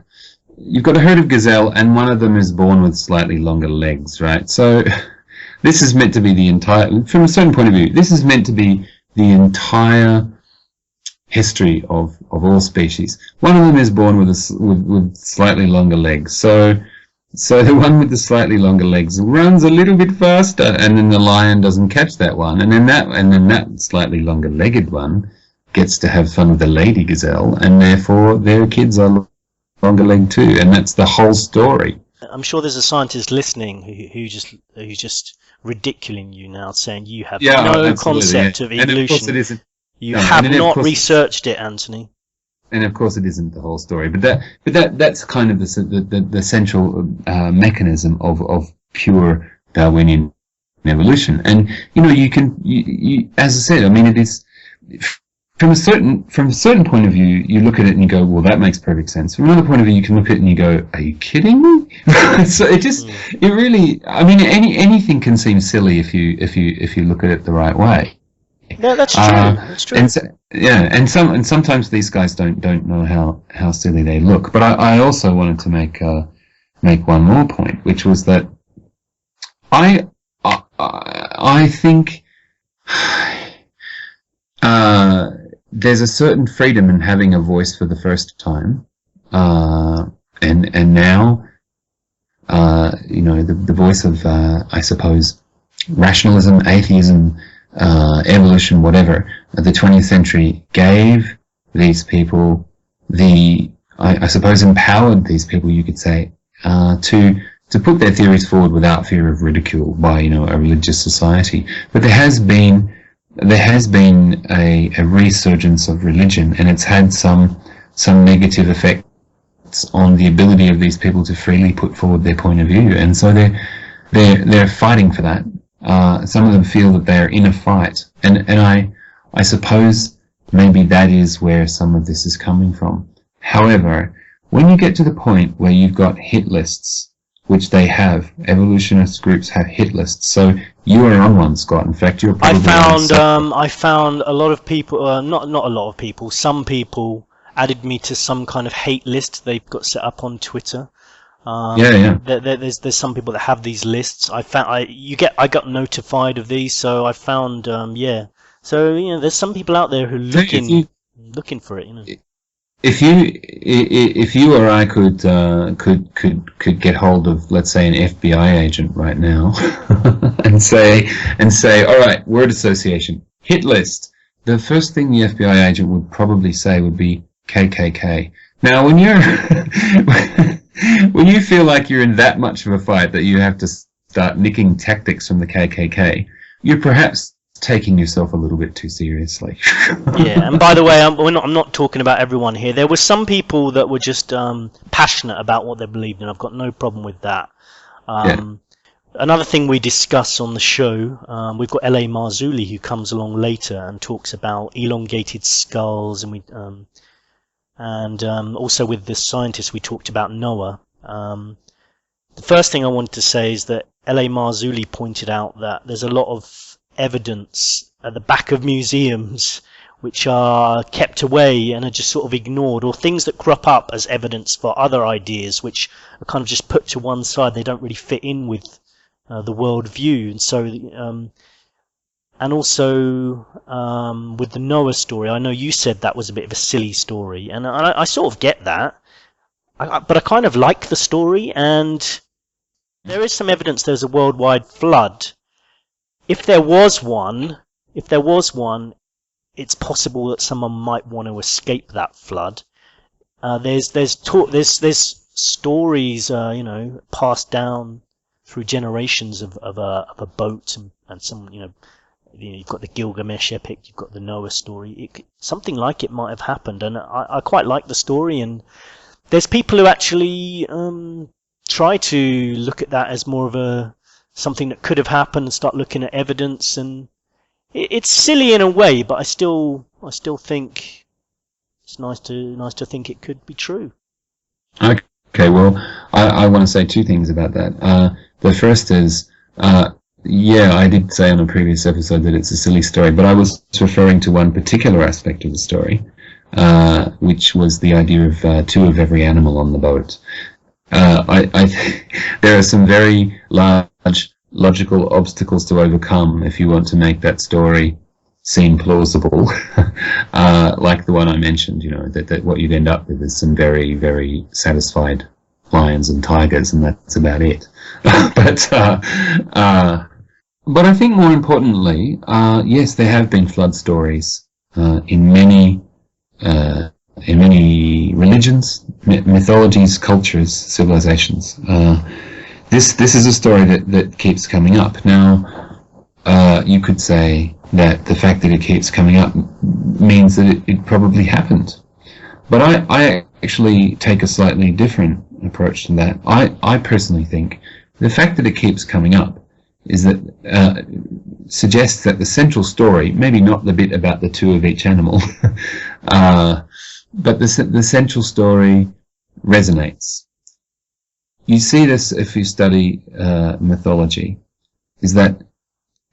You've got a herd of gazelle, and one of them is born with slightly longer legs, right? So this is meant to be the entire, from a certain point of view, this is meant to be the entire history of all species. One of them is born with slightly longer legs. So the one with the slightly longer legs runs a little bit faster, and then the lion doesn't catch that one, and then that slightly longer legged one gets to have fun with the lady gazelle, and therefore their kids are longer legged too, and that's the whole story. I'm sure there's a scientist listening who's just ridiculing you now, saying you have concept of evolution. And of course it isn't. You have not researched it, Anthony. And of course, it isn't the whole story. But that's kind of the central mechanism of pure Darwinian evolution. And you as I said, it is from a certain point of view, you look at it and you go, well, that makes perfect sense. From another point of view, you can look at it and you go, are you kidding me? So it really, anything can seem silly if you look at it the right way. Yeah, that's true. That's true. And sometimes these guys don't know how silly they look. But I also wanted to make one more point, which was that I think there's a certain freedom in having a voice for the first time, and now the voice of I suppose rationalism, atheism, evolution, whatever, the 20th century gave these people I suppose empowered these people, you could say, to put their theories forward without fear of ridicule by a religious society. But there has been a resurgence of religion, and it's had some negative effects on the ability of these people to freely put forward their point of view, and so they're fighting for that. Some of them feel that they're in a fight, and I suppose maybe that is where some of this is coming from. However, when you get to the point where you've got hit lists, which they have, evolutionist groups have hit lists. So you are on one, Scott. In fact, you're probably I found a lot of people, not a lot of people, some people added me to some kind of hate list they've got set up on Twitter. There's some people that have these lists. I got notified of these, so I found So there's some people out there who are looking for it. If you or I could get hold of, let's say, an FBI agent right now and say, all right, word association, hit list. The first thing the FBI agent would probably say would be KKK. Now, when you feel like you're in that much of a fight that you have to start nicking tactics from the KKK, you're perhaps taking yourself a little bit too seriously. Yeah, and by the way, I'm not talking about everyone here. There were some people that were just passionate about what they believed in. I've got no problem with that. Another thing we discuss on the show, we've got L.A. Marzulli who comes along later and talks about elongated skulls, and also with the scientists we talked about Noah. The first thing I wanted to say is that L.A. Marzulli pointed out that there's a lot of evidence at the back of museums which are kept away and are just sort of ignored, or things that crop up as evidence for other ideas which are kind of just put to one side. They don't really fit in with the world view. And so and also with the Noah story, I know you said that was a bit of a silly story, and I sort of get that, but I kind of like the story, and there is some evidence there's a worldwide flood. If there was one, it's possible that someone might want to escape that flood. There's stories, passed down through generations of a boat and some, you've got the Gilgamesh epic, you've got the Noah story. Something like it might have happened, and I quite like the story. And there's people who actually try to look at that as more of something that could have happened and start looking at evidence. And it's silly in a way, but I still think it's nice to think it could be true. Okay, well, I want to say two things about that. The first is, I did say on a previous episode that it's a silly story, but I was referring to one particular aspect of the story, which was the idea of two of every animal on the boat. There are some very large logical obstacles to overcome if you want to make that story seem plausible, like the one I mentioned. That what you'd end up with is some very, very satisfied lions and tigers, and that's about it. But I think more importantly, yes, there have been flood stories in many religions, mythologies, cultures, civilizations. This is a story that keeps coming up. Now, you could say that the fact that it keeps coming up means that it probably happened. But I actually take a slightly different approach to that. I personally think the fact that it keeps coming up is that suggests that the central story, maybe not the bit about the two of each animal, but the central story resonates. You see this if you study mythology, is that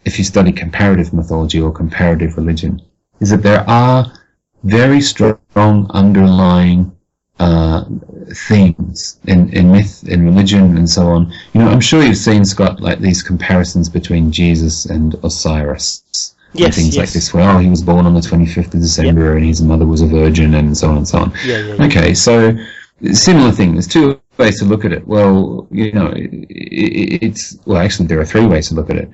if you study comparative mythology or comparative religion, is that there are very strong underlying themes in myth, in religion, and so on. I'm sure you've seen, Scott, like these comparisons between Jesus and Osiris. Yes, things like this, where he was born on the 25th of December, and his mother was a virgin, and so on and so on. Yeah. Okay, so similar thing. There's two ways to look at it. Well, actually there are three ways to look at it.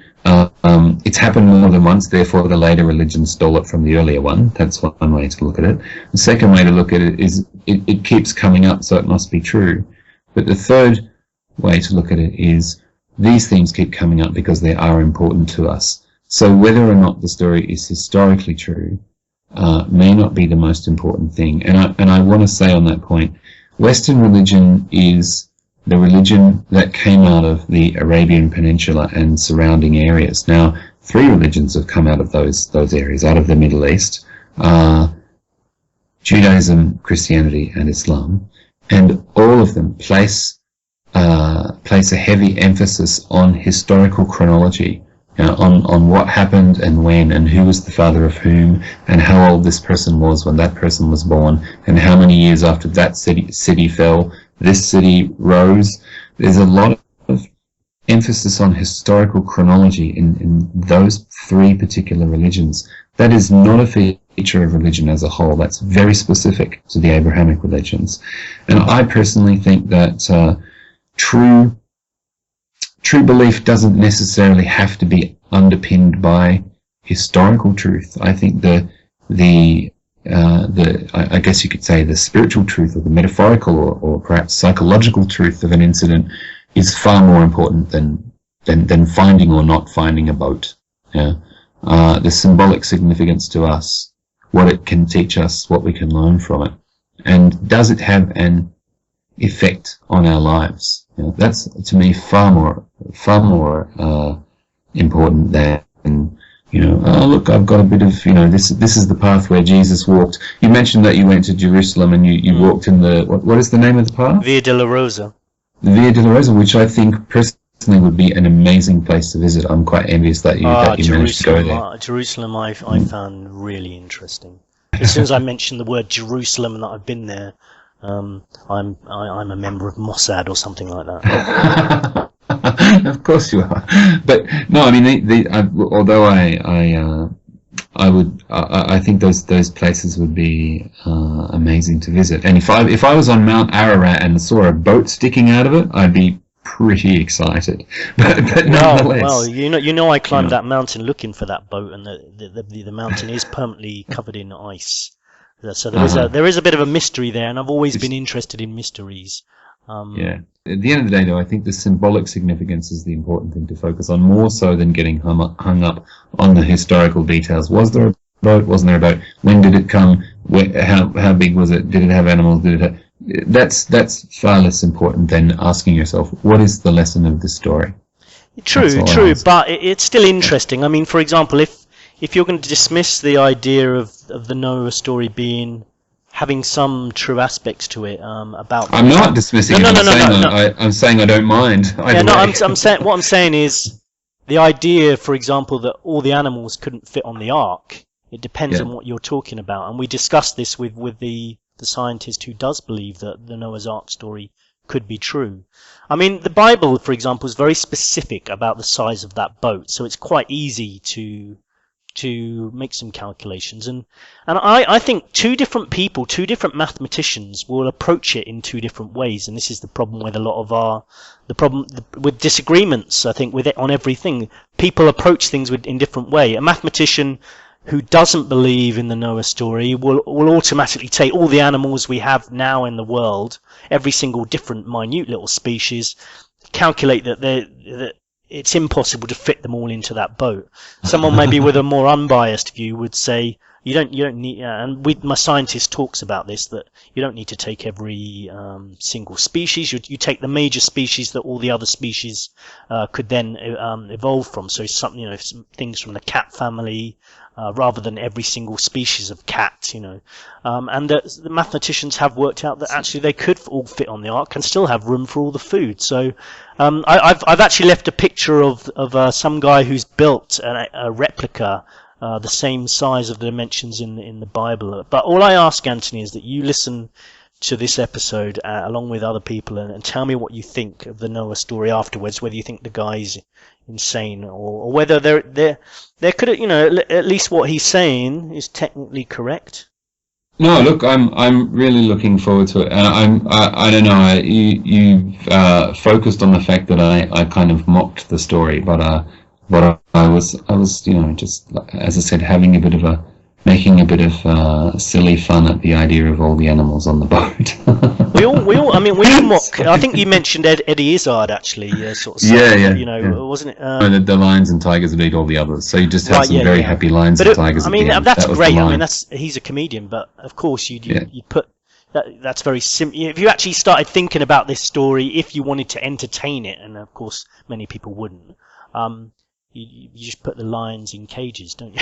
It's happened more than once, therefore the later religion stole it from the earlier one. That's one way to look at it. The second way to look at it is it keeps coming up, so it must be true. But the third way to look at it is these themes keep coming up because they are important to us. So whether or not the story is historically true may not be the most important thing. And I want to say on that point, Western religion is the religion that came out of the Arabian Peninsula and surrounding areas. Now, three religions have come out of those areas, out of the Middle East: Judaism, Christianity, and Islam, and all of them place a heavy emphasis on historical chronology, on what happened and when, and who was the father of whom, and how old this person was when that person was born, and how many years after that city fell, this city rose. There's a lot of emphasis on historical chronology in those three particular religions. That is not a feature of religion as a whole. That's very specific to the Abrahamic religions. And I personally think that true belief doesn't necessarily have to be underpinned by historical truth. I think I guess you could say the spiritual truth, or the metaphorical, or perhaps psychological truth of an incident is far more important than finding or not finding a boat. Yeah. the symbolic significance to us, what it can teach us, what we can learn from it, and does it have an effect on our lives? You know, that's to me far more important than, you know, oh look, I've got a bit of, you know, this is the path where Jesus walked. You mentioned that you went to Jerusalem and you walked in the what is the name of the path? Via Dolorosa. The Via Dolorosa, which I think personally would be an amazing place to visit. I'm quite envious that you managed to go there. Jerusalem, I found really interesting. As soon as I mentioned the word Jerusalem and that I've been there, I'm a member of Mossad or something like that. Of course you are, but no, I mean, although I think those places would be amazing to visit. And if I was on Mount Ararat and saw a boat sticking out of it, I'd be pretty excited. But nonetheless, well, you know, I climbed that mountain looking for that boat, and the mountain is permanently covered in ice. So there is a bit of a mystery there, and I've always been interested in mysteries. Yeah. At the end of the day, though, I think the symbolic significance is the important thing to focus on, more so than getting hung up on the historical details. Was there a boat? Wasn't there a boat? When did it come? How big was it? Did it have animals? That's far less important than asking yourself, what is the lesson of the story? True, but it's still interesting. I mean, for example, if you're going to dismiss the idea of the Noah story being having some true aspects to it, about. I'm not dismissing it. No. I'm saying I don't mind. I'm saying what I'm saying is the idea, for example, that all the animals couldn't fit on the ark. It depends on what you're talking about, and we discussed this with the scientist who does believe that the Noah's Ark story could be true. I mean, the Bible, for example, is very specific about the size of that boat, so it's quite easy to make some calculations, and I think two different mathematicians will approach it in two different ways, and this is the problem with a lot of with disagreements. I think with it on everything, people approach things in different way. A mathematician who doesn't believe in the Noah story will automatically take all the animals we have now in the world, every single different minute little species, calculate that it's impossible to fit them all into that boat. Someone maybe with a more unbiased view would say you don't need, and my scientist talks about this, that you don't need to take every single species. You take the major species that all the other species could then evolve from. So some things from the cat family, rather than every single species of cat, and the mathematicians have worked out that actually they could all fit on the ark and still have room for all the food. So I've actually left a picture of some guy who's built a replica the same size of the dimensions in the Bible. But all I ask, Anthony, is that you listen to this episode along with other people and tell me what you think of the Noah story afterwards, whether you think the guy's insane or whether there could, at least what he's saying is technically correct. No, look, I'm really looking forward to it. I don't know. You focused on the fact that I kind of mocked the story, but I was just, as I said, making a bit of silly fun at the idea of all the animals on the boat. we all mock. I think you mentioned Eddie Izzard actually, sort of. Wasn't it? The lions and tigers would eat all the others, so you just have some very happy lions and tigers. I mean, that's great. I mean, he's a comedian, but of course you put. That's very simple. If you actually started thinking about this story, if you wanted to entertain it, and of course many people wouldn't. You just put the lions in cages, don't you?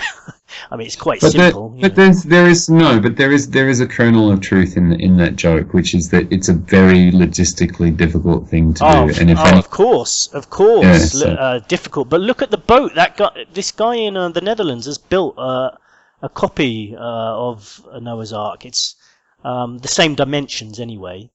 I mean, it's quite simple. There is a kernel of truth in that joke, which is that it's a very logistically difficult thing to do. And of course, difficult. But look at the boat. This guy in the Netherlands has built a copy of a Noah's Ark. It's the same dimensions anyway.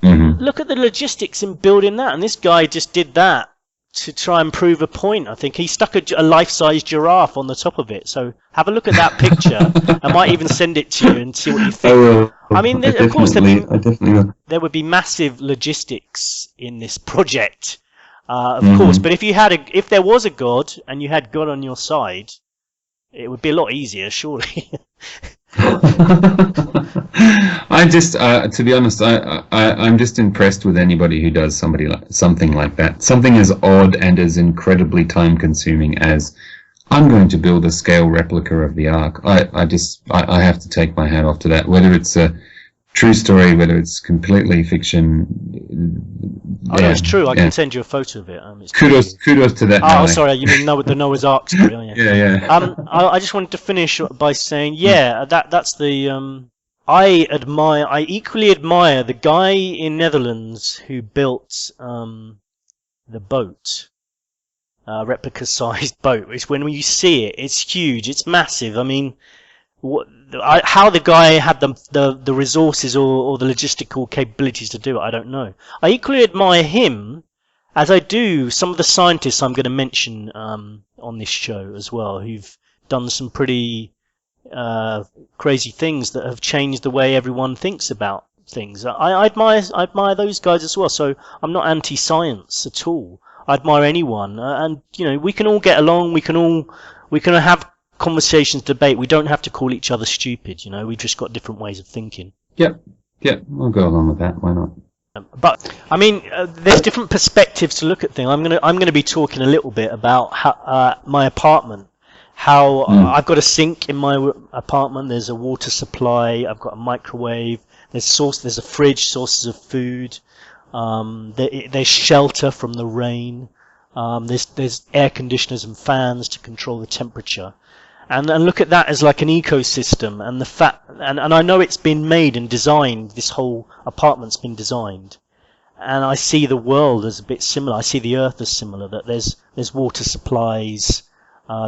Mm-hmm. Look at the logistics in building that, and this guy just did that to try and prove a point. I think he stuck a life-size giraffe on the top of it. So have a look at that picture. I might even send it to you and see what you think. I mean, of course, there would be massive logistics in this project, of course. But if there was a God and you had God on your side, it would be a lot easier, surely. I just, to be honest, I'm just impressed with anybody who does something like that. Something as odd and as incredibly time-consuming as I'm going to build a scale replica of the Ark. I have to take my hat off to that. Whether it's a true story, whether it's completely fiction. Oh, no, it's true. I can send you a photo of it. Kudos to that. Oh, sorry. You mean the Noah's Ark story? Yeah. I just wanted to finish by saying, that's the. I equally admire the guy in Netherlands who built the boat, replica-sized boat. It's when you see it, it's huge, it's massive. I mean, how the guy had the resources or the logistical capabilities to do it, I don't know. I equally admire him, as I do some of the scientists I'm going to mention on this show as well, who've done some pretty crazy things that have changed the way everyone thinks about things. I admire those guys as well. So I'm not anti-science at all. I admire anyone, and we can all get along. We can have conversations, debate. We don't have to call each other stupid. We've just got different ways of thinking. Yep, I'll go along with that. Why not? But I mean, there's different perspectives to look at things. I'm gonna be talking a little bit about how, my apartment. How I've got a sink in my apartment. There's a water supply. I've got a microwave. There's a fridge, sources of food. There's shelter from the rain. There's air conditioners and fans to control the temperature. And look at that as like an ecosystem. And the fact, and I know it's been made and designed. This whole apartment's been designed. And I see the world as a bit similar. I see the Earth as similar. That there's water supplies.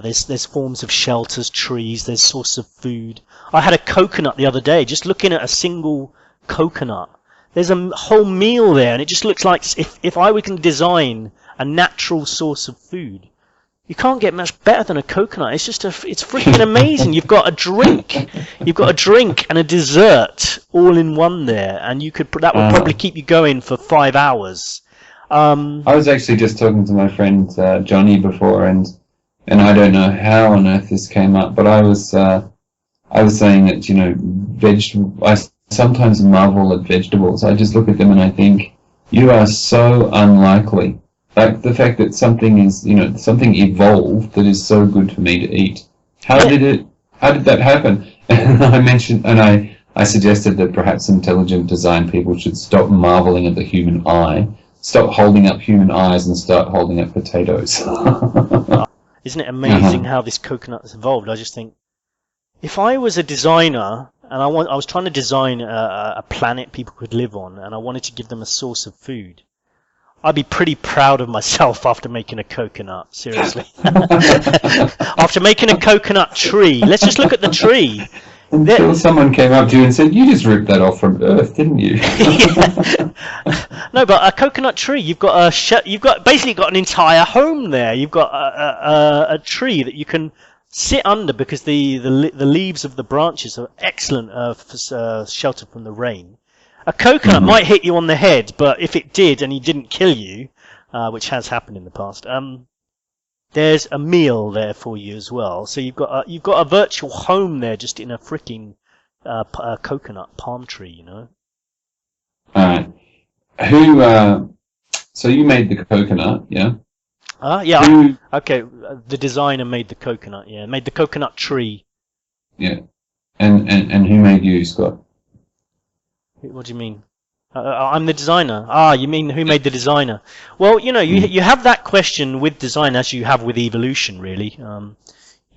There's forms of shelters, trees, there's source of food. I had a coconut the other day, just looking at a single coconut. There's a whole meal there, and it just looks like if I were to design a natural source of food, you can't get much better than a coconut. It's freaking amazing. You've got a drink and a dessert all in one there, and that would probably keep you going for 5 hours. I was actually just talking to my friend Johnny before, and I don't know how on earth this came up, but I was saying that I sometimes marvel at vegetables. I just look at them and I think, you are so unlikely. Like the fact that something is something evolved that is so good for me to eat. How did that happen? And I suggested that perhaps intelligent design people should stop marveling at the human eye, stop holding up human eyes, and start holding up potatoes. Isn't it amazing how this coconut has evolved? I just think, if I was a designer and I was trying to design a planet people could live on, and I wanted to give them a source of food, I'd be pretty proud of myself after making a coconut. Seriously, after making a coconut tree. Let's just look at the tree. Until someone came up to you and said, "You just ripped that off from Earth, didn't you?" No, but a coconut tree, you've basically got an entire home there. You've got a tree that you can sit under because the leaves of the branches are excellent for shelter from the rain. A coconut might hit you on the head, but if it did and it didn't kill you, which has happened in the past, there's a meal there for you as well. So you've got a virtual home there, just in a freaking coconut palm tree, Alright. So you made the coconut, yeah? Yeah. Okay. The designer made the coconut. Yeah, made the coconut tree. Yeah. And who made you, Scott? What do you mean? I'm the designer. You mean who made the designer? Well, you have that question with design as you have with evolution, really.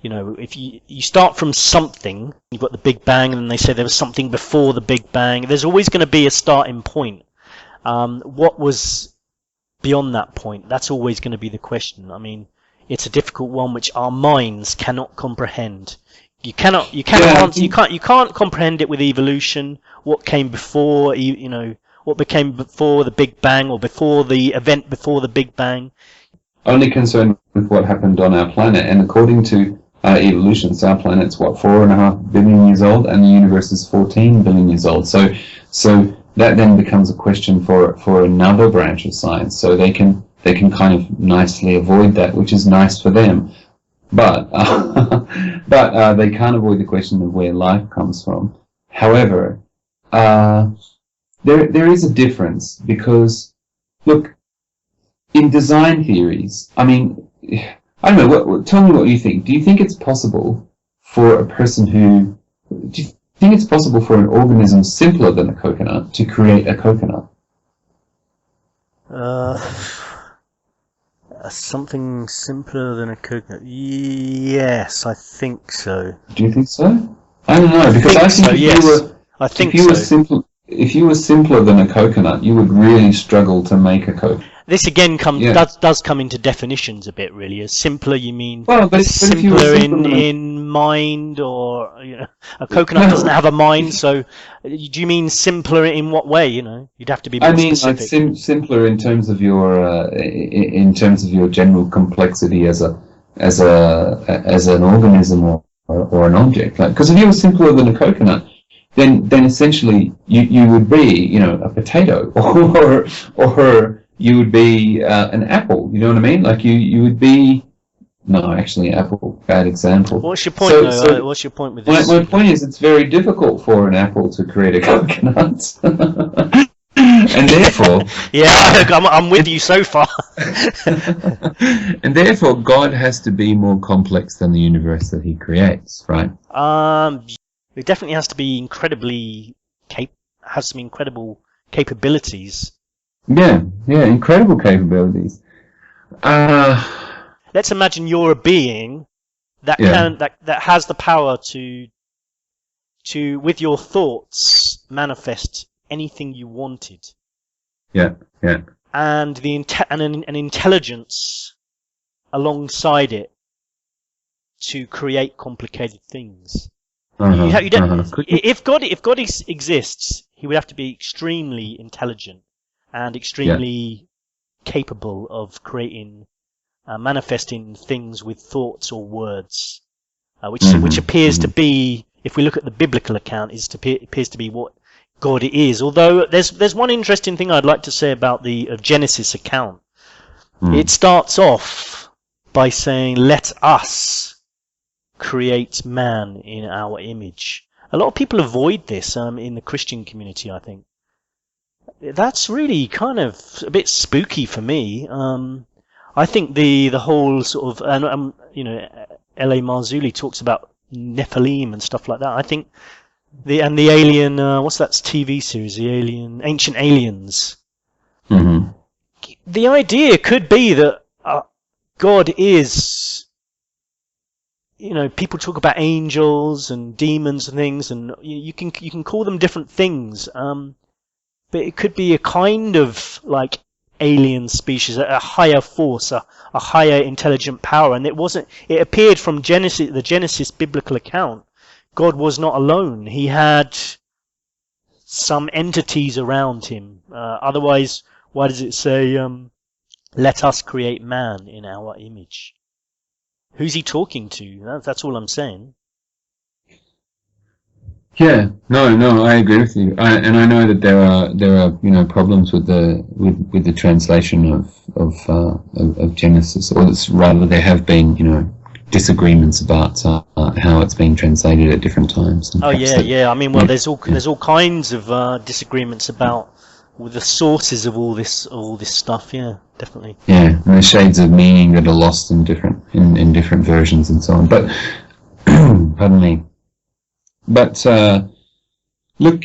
If you start from something, you've got the Big Bang, and then they say there was something before the Big Bang. There's always going to be a starting point. What was beyond that point? That's always going to be the question. I mean, it's a difficult one which our minds cannot comprehend. You can't comprehend it with evolution. What came before, what became before the Big Bang, or before the event before the Big Bang. Only concerned with what happened on our planet, and according to evolution, so our planet's 4.5 billion years old, and the universe is 14 billion years old. So that then becomes a question for another branch of science. So they can kind of nicely avoid that, which is nice for them. But they can't avoid the question of where life comes from. However, there is a difference, because look, in design theories, I mean, I don't know. Tell me what you think. Do you think it's possible for a person who? Do you think it's possible for an organism simpler than a coconut to create a coconut? Something simpler than a coconut. Yes, I think so. Do you think so? I don't know, because I think so, if yes. you were, I think if you were so. if you were simpler than a coconut, you would really struggle to make a coconut. This again Yeah. does come into definitions a bit, really. As simpler, you mean Well, but if you were simpler simpler than in mind, or a coconut doesn't have a mind. So, do you mean simpler in what way? You'd have to be more I mean, specific. like simpler in terms of your general complexity as an organism or an object. Like, because if you were simpler than a coconut, then essentially you would be a potato or you would be an apple. You know what I mean? Like you would be. No, actually, apple, bad example. What's your point, though? What's your point with this? My point is, it's very difficult for an apple to create a coconut, and therefore, yeah, I'm with you so far. and therefore, God has to be more complex than the universe that He creates, right? It definitely has to be incredibly has some incredible capabilities. Yeah, incredible capabilities. Let's imagine you're a being that that has the power to with your thoughts manifest anything you wanted. Yeah. And an intelligence alongside it to create complicated things. If God exists, He would have to be extremely intelligent and extremely capable of creating. Manifesting things with thoughts or words, which appears to be, if we look at the biblical account, appears to be what God is. Although there's one interesting thing I'd like to say about the Genesis account. It starts off by saying, "Let us create man in our image." A lot of people avoid this in the Christian community. I think that's really kind of a bit spooky for me. I think the whole sort of L.A. Marzulli talks about Nephilim and stuff like that. I think the Alien what's that TV series? The Ancient Aliens. Mm-hmm. The idea could be that God is. People talk about angels and demons and things, and you can call them different things. But it could be a kind of like alien species, a higher force, a higher intelligent power, and it appeared from the Genesis biblical account. God was not alone. He had some entities around him. Otherwise, why does it say, "Let us create man in our image"? Who's he talking to? That's all I'm saying. Yeah, no, I agree with you. And I know that there are problems with the translation of Genesis, or rather there have been disagreements about how it's being translated at different times. Oh yeah. I mean, well, there's all kinds of disagreements about the sources of all this stuff. Yeah, definitely. Yeah, and the shades of meaning that are lost in different versions and so on. But pardon me. But look,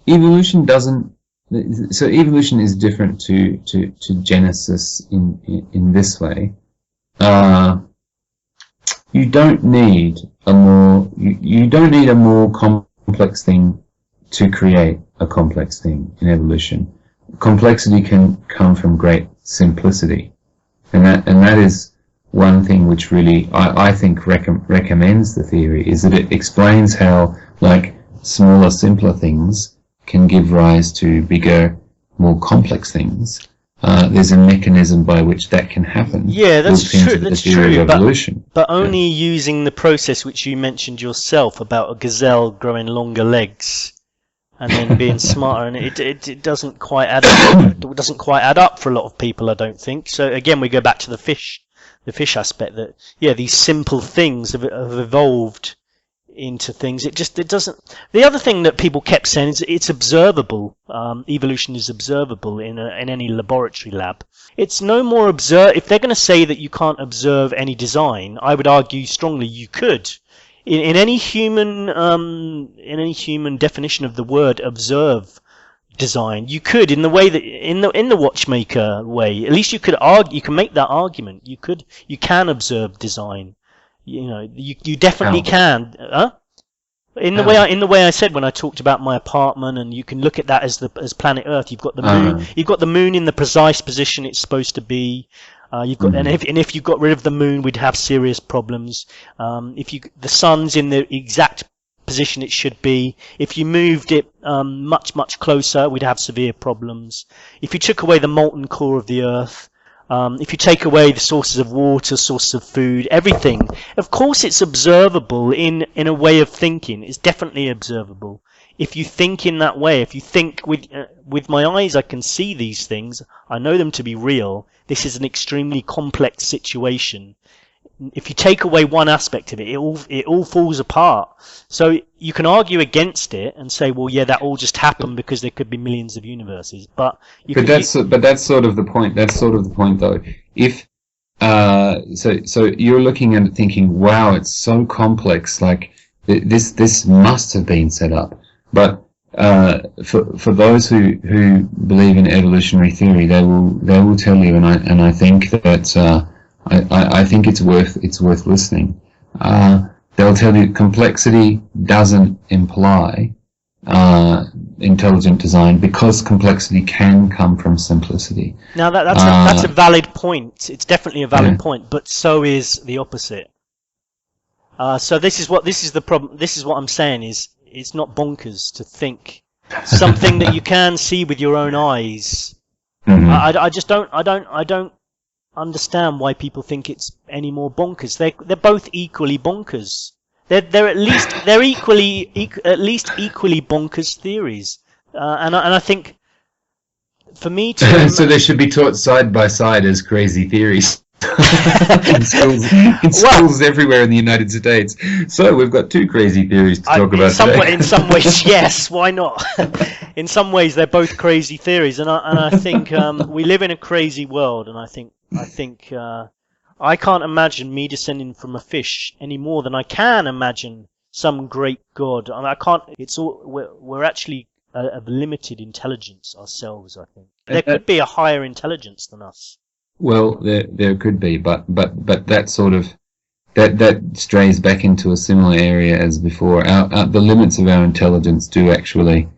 evolution doesn't. So evolution is different to Genesis in this way. You don't need a more complex thing to create a complex thing in evolution. Complexity can come from great simplicity, and that is one thing which really I think recommends the theory, is that it explains how smaller, simpler things can give rise to bigger, more complex things. There's a mechanism by which that can happen. Yeah, that's true. That's true. But only using the process which you mentioned yourself about a gazelle growing longer legs and then being smarter, and it doesn't quite add up. It doesn't quite add up for a lot of people, I don't think. So again, we go back to the fish aspect, that these simple things have evolved into things. It doesn't. The other thing that people kept saying is it's observable. Evolution is observable in any laboratory lab. It's no more observe. If they're going to say that you can't observe any design, I would argue strongly you could. In any human definition of the word observe design, you could, in the way that in the watchmaker way, at least you could argue, you can make that argument. You can observe design. You definitely can. In the way I said when I talked about my apartment, and you can look at that as planet Earth. You've got the moon. You've got the moon in the precise position it's supposed to be. You've got, and if you got rid of the moon, we'd have serious problems. The sun's in the exact position it should be. If you moved it much closer, we'd have severe problems. If you took away the molten core of the Earth, if you take away the sources of water, sources of food, everything, of course it's observable in a way of thinking. It's definitely observable. If you think in that way, if you think with my eyes, I can see these things. I know them to be real. This is an extremely complex situation. If you take away one aspect of it, it all falls apart. So you can argue against it and say, well, yeah, that all just happened because there could be millions of universes. But that's sort of the point. That's sort of the point, though. If so you're looking at it thinking, wow, it's so complex. Like this must have been set up. But for those who believe in evolutionary theory, they will tell you, and I think that I think it's worth listening. They'll tell you complexity doesn't imply intelligent design, because complexity can come from simplicity. Now that's a valid point. It's definitely a valid point, but so is the opposite. So this is the problem. This is what I'm saying is it's not bonkers to think something that you can see with your own eyes. Mm-hmm. I just don't understand why people think it's any more bonkers. They're both equally bonkers. They're at least equally bonkers theories. And I think for me to so they should be taught side by side as crazy theories. in schools everywhere in the United States. So we've got two crazy theories to talk about today. In some ways, yes. Why not? In some ways, they're both crazy theories, and I think we live in a crazy world, and I think I can't imagine me descending from a fish any more than I can imagine some great god. I can't. It's all we're actually of limited intelligence ourselves. I think there could be a higher intelligence than us. Well, there could be, but that sort of that strays back into a similar area as before. The limits of our intelligence do actually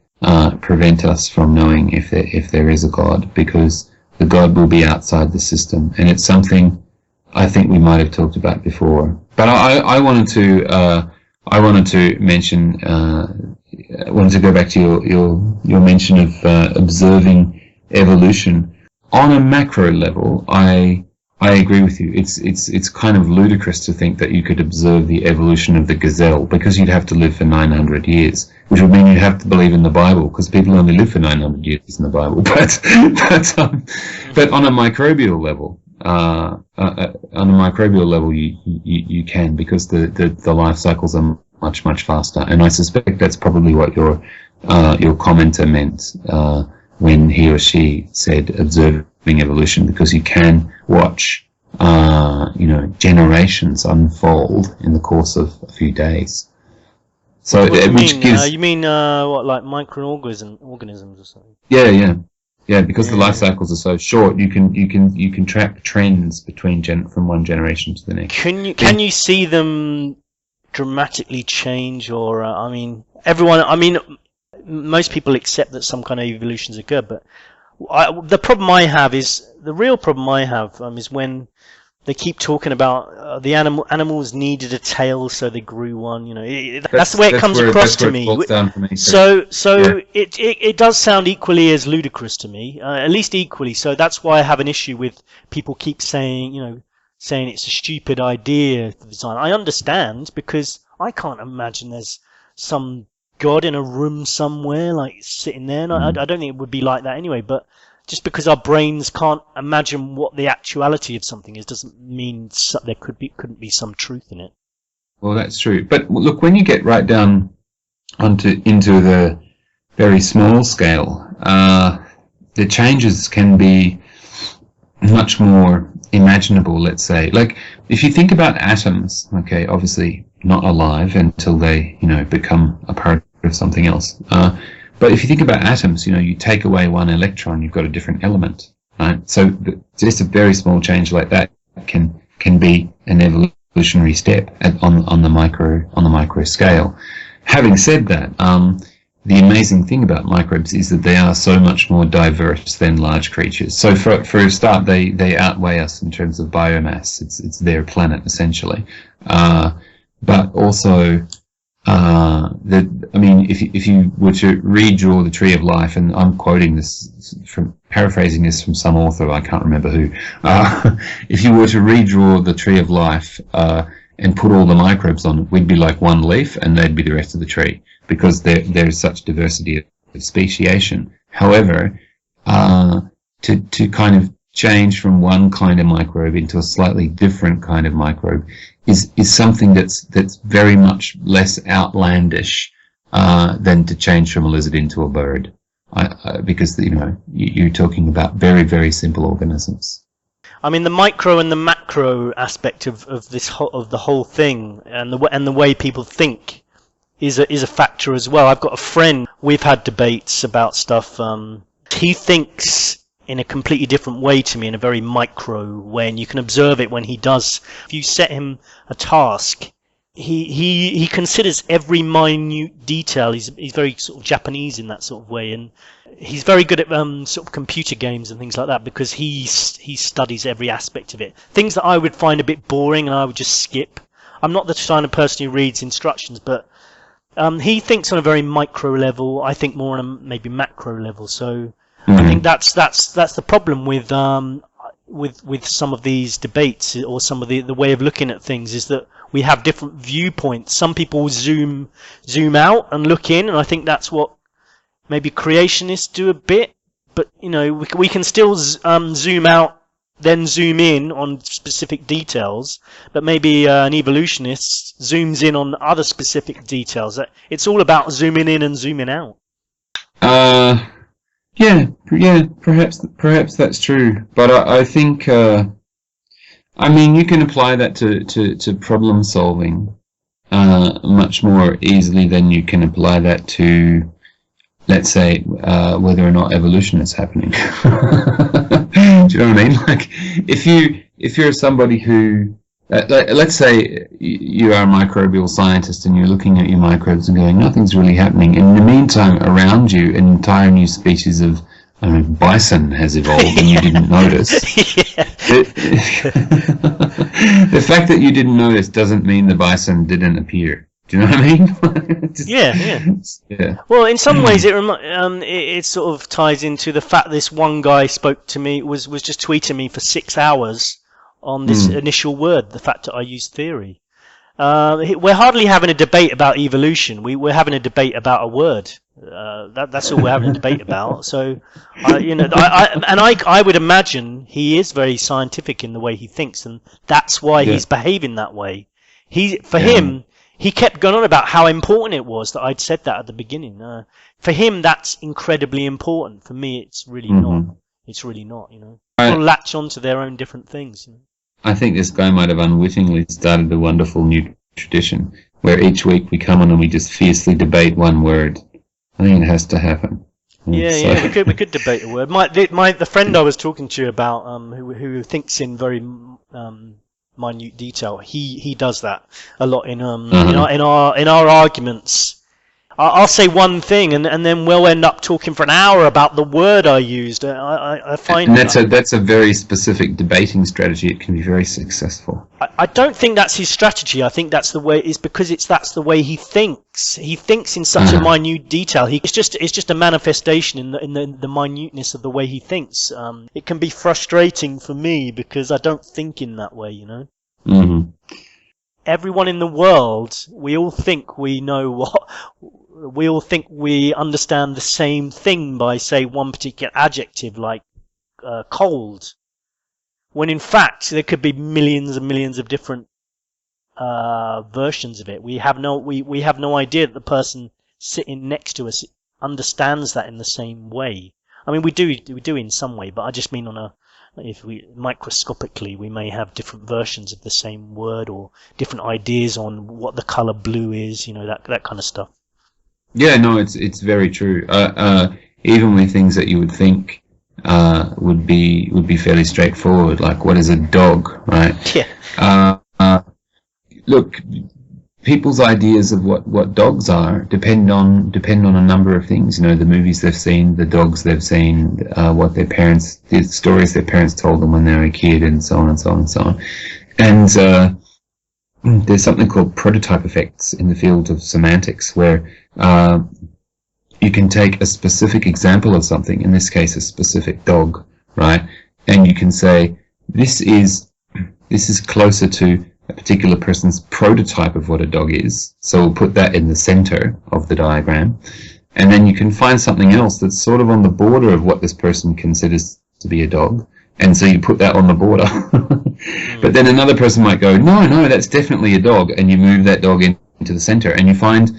prevent us from knowing if there is a God, because the God will be outside the system, and it's something I think we might have talked about before. But I wanted to mention. I wanted to go back to your mention of observing evolution. On a macro level, I agree with you. It's kind of ludicrous to think that you could observe the evolution of the gazelle, because you'd have to live for 900 years, which would mean you'd have to believe in the Bible, because people only live for 900 years in the Bible. But on a microbial level, you can, because the life cycles are much faster. And I suspect that's probably what your commenter meant when he or she said observing evolution, because you can watch, generations unfold in the course of a few days. So, you mean what, like microorganisms or something? Yeah. Because the life cycles are so short, you can track trends from one generation to the next. Can you see them dramatically change, or most people accept that some kind of evolutions occur, but the real problem I have is when they keep talking about the animals needed a tail, so they grew one. That's the way it comes across to me. So it does sound equally as ludicrous to me, at least equally. So that's why I have an issue with people keep saying it's a stupid idea for design. I understand, because I can't imagine there's some God in a room somewhere, like sitting there. And I don't think it would be like that anyway. But just because our brains can't imagine what the actuality of something is, doesn't mean there couldn't be some truth in it. Well, that's true. But look, when you get right down into the very small scale, the changes can be much more imaginable, let's say. Like, if you think about atoms, okay, obviously not alive until they, become a part of something else. But if you think about atoms, you take away one electron, you've got a different element, right? So just a very small change like that can be an evolutionary step on the micro scale. Having said that, the amazing thing about microbes is that they are so much more diverse than large creatures. So for a start, they outweigh us in terms of biomass. It's their planet essentially, but also if you were to redraw the tree of life, and I'm quoting this paraphrasing this from some author, I can't remember who. If you were to redraw the tree of life and put all the microbes on it, we'd be like one leaf, and they'd be the rest of the tree, because there's such diversity of speciation. However, to kind of change from one kind of microbe into a slightly different kind of microbe is something that's very much less outlandish than to change from a lizard into a bird, because you're talking about very, very simple organisms. I mean, the micro and the macro aspect of the whole thing, and the way people think is a factor as well. I've got a friend. We've had debates about stuff. He thinks in a completely different way to me, in a very micro way, and you can observe it when he does. If you set him a task, he considers every minute detail. He's very sort of Japanese in that sort of way, and he's very good at sort of computer games and things like that, because he studies every aspect of it. Things that I would find a bit boring and I would just skip. I'm not the kind of person who reads instructions, but he thinks on a very micro level. I think more on a maybe macro level. So I think that's the problem with some of these debates, or some of the way of looking at things, is that we have different viewpoints. Some people zoom out and look in, and I think that's what maybe creationists do a bit. But we can still zoom out, then zoom in on specific details. But maybe an evolutionist zooms in on other specific details. It's all about zooming in and zooming out. Yeah, perhaps that's true. But I think, you can apply that to problem solving much more easily than you can apply that to, let's say, whether or not evolution is happening. Do you know what I mean? Like, if you're somebody who, let's say you are a microbial scientist and you're looking at your microbes and going, nothing's really happening. In the meantime, around you, an entire new species of bison has evolved and you didn't notice. The fact that you didn't notice doesn't mean the bison didn't appear. Do you know what I mean? Yeah. Well, in some ways, it sort of ties into the fact this one guy spoke to me, was just tweeting me for 6 hours on this initial word, the fact that I use theory. We're hardly having a debate about evolution. We're having a debate about a word. That's all we're having a debate about. So, I would imagine he is very scientific in the way he thinks, and that's why he's behaving that way. Him, he kept going on about how important it was that I'd said that at the beginning. For him, that's incredibly important. For me, it's really not. It's really not. People latch onto their own different things. I think this guy might have unwittingly started a wonderful new tradition where each week we come on and we just fiercely debate one word. I think it has to happen. Yeah, we could debate a word. The friend I was talking to you about, who thinks in very minute detail, he does that a lot in our arguments. I'll say one thing, and then we'll end up talking for an hour about the word I used. I find, and that's a very specific debating strategy. It can be very successful. I don't think that's his strategy. I think that's the way. It's because that's the way he thinks. He thinks in such a minute detail. It's just a manifestation in the minuteness of the way he thinks. It can be frustrating for me because I don't think in that way. Everyone in the world, we all think we know what. We all think we understand the same thing by, say, one particular adjective, like cold, when in fact there could be millions and millions of different versions of it. We have no idea that the person sitting next to us understands that in the same way. I mean, we do in some way, but I just mean if we microscopically, we may have different versions of the same word or different ideas on what the color blue is, that kind of stuff. Yeah, no, it's very true. Even with things that you would think would be fairly straightforward, like what is a dog, right? Yeah. Look, people's ideas of what dogs are depend on a number of things. The movies they've seen, the dogs they've seen, the stories their parents told them when they were a kid, and so on and so on and so on. And there's something called prototype effects in the field of semantics, where you can take a specific example of something, in this case a specific dog, right? And you can say, this is closer to a particular person's prototype of what a dog is, so we'll put that in the center of the diagram, and then you can find something else that's sort of on the border of what this person considers to be a dog, and so you put that on the border. But then another person might go, no, that's definitely a dog, and you move that dog into the center, and you find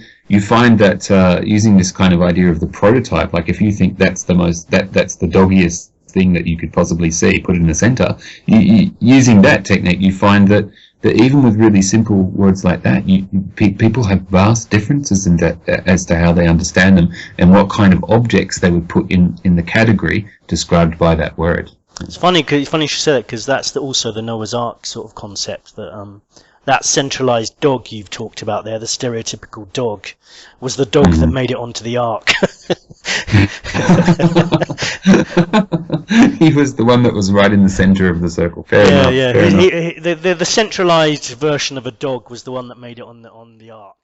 that using this kind of idea of the prototype, like if you think that's the doggiest thing that you could possibly see, put it in the center, using that technique, you find that even with really simple words like that, people have vast differences as to how they understand them and what kind of objects they would put in the category described by that word. It's funny you should say that, because that's also the Noah's Ark sort of concept, that centralized dog you've talked about there, the stereotypical dog, was the dog that made it onto the ark. He was the one that was right in the center of the circle. Fair enough. The centralized version of a dog was the one that made it on the ark.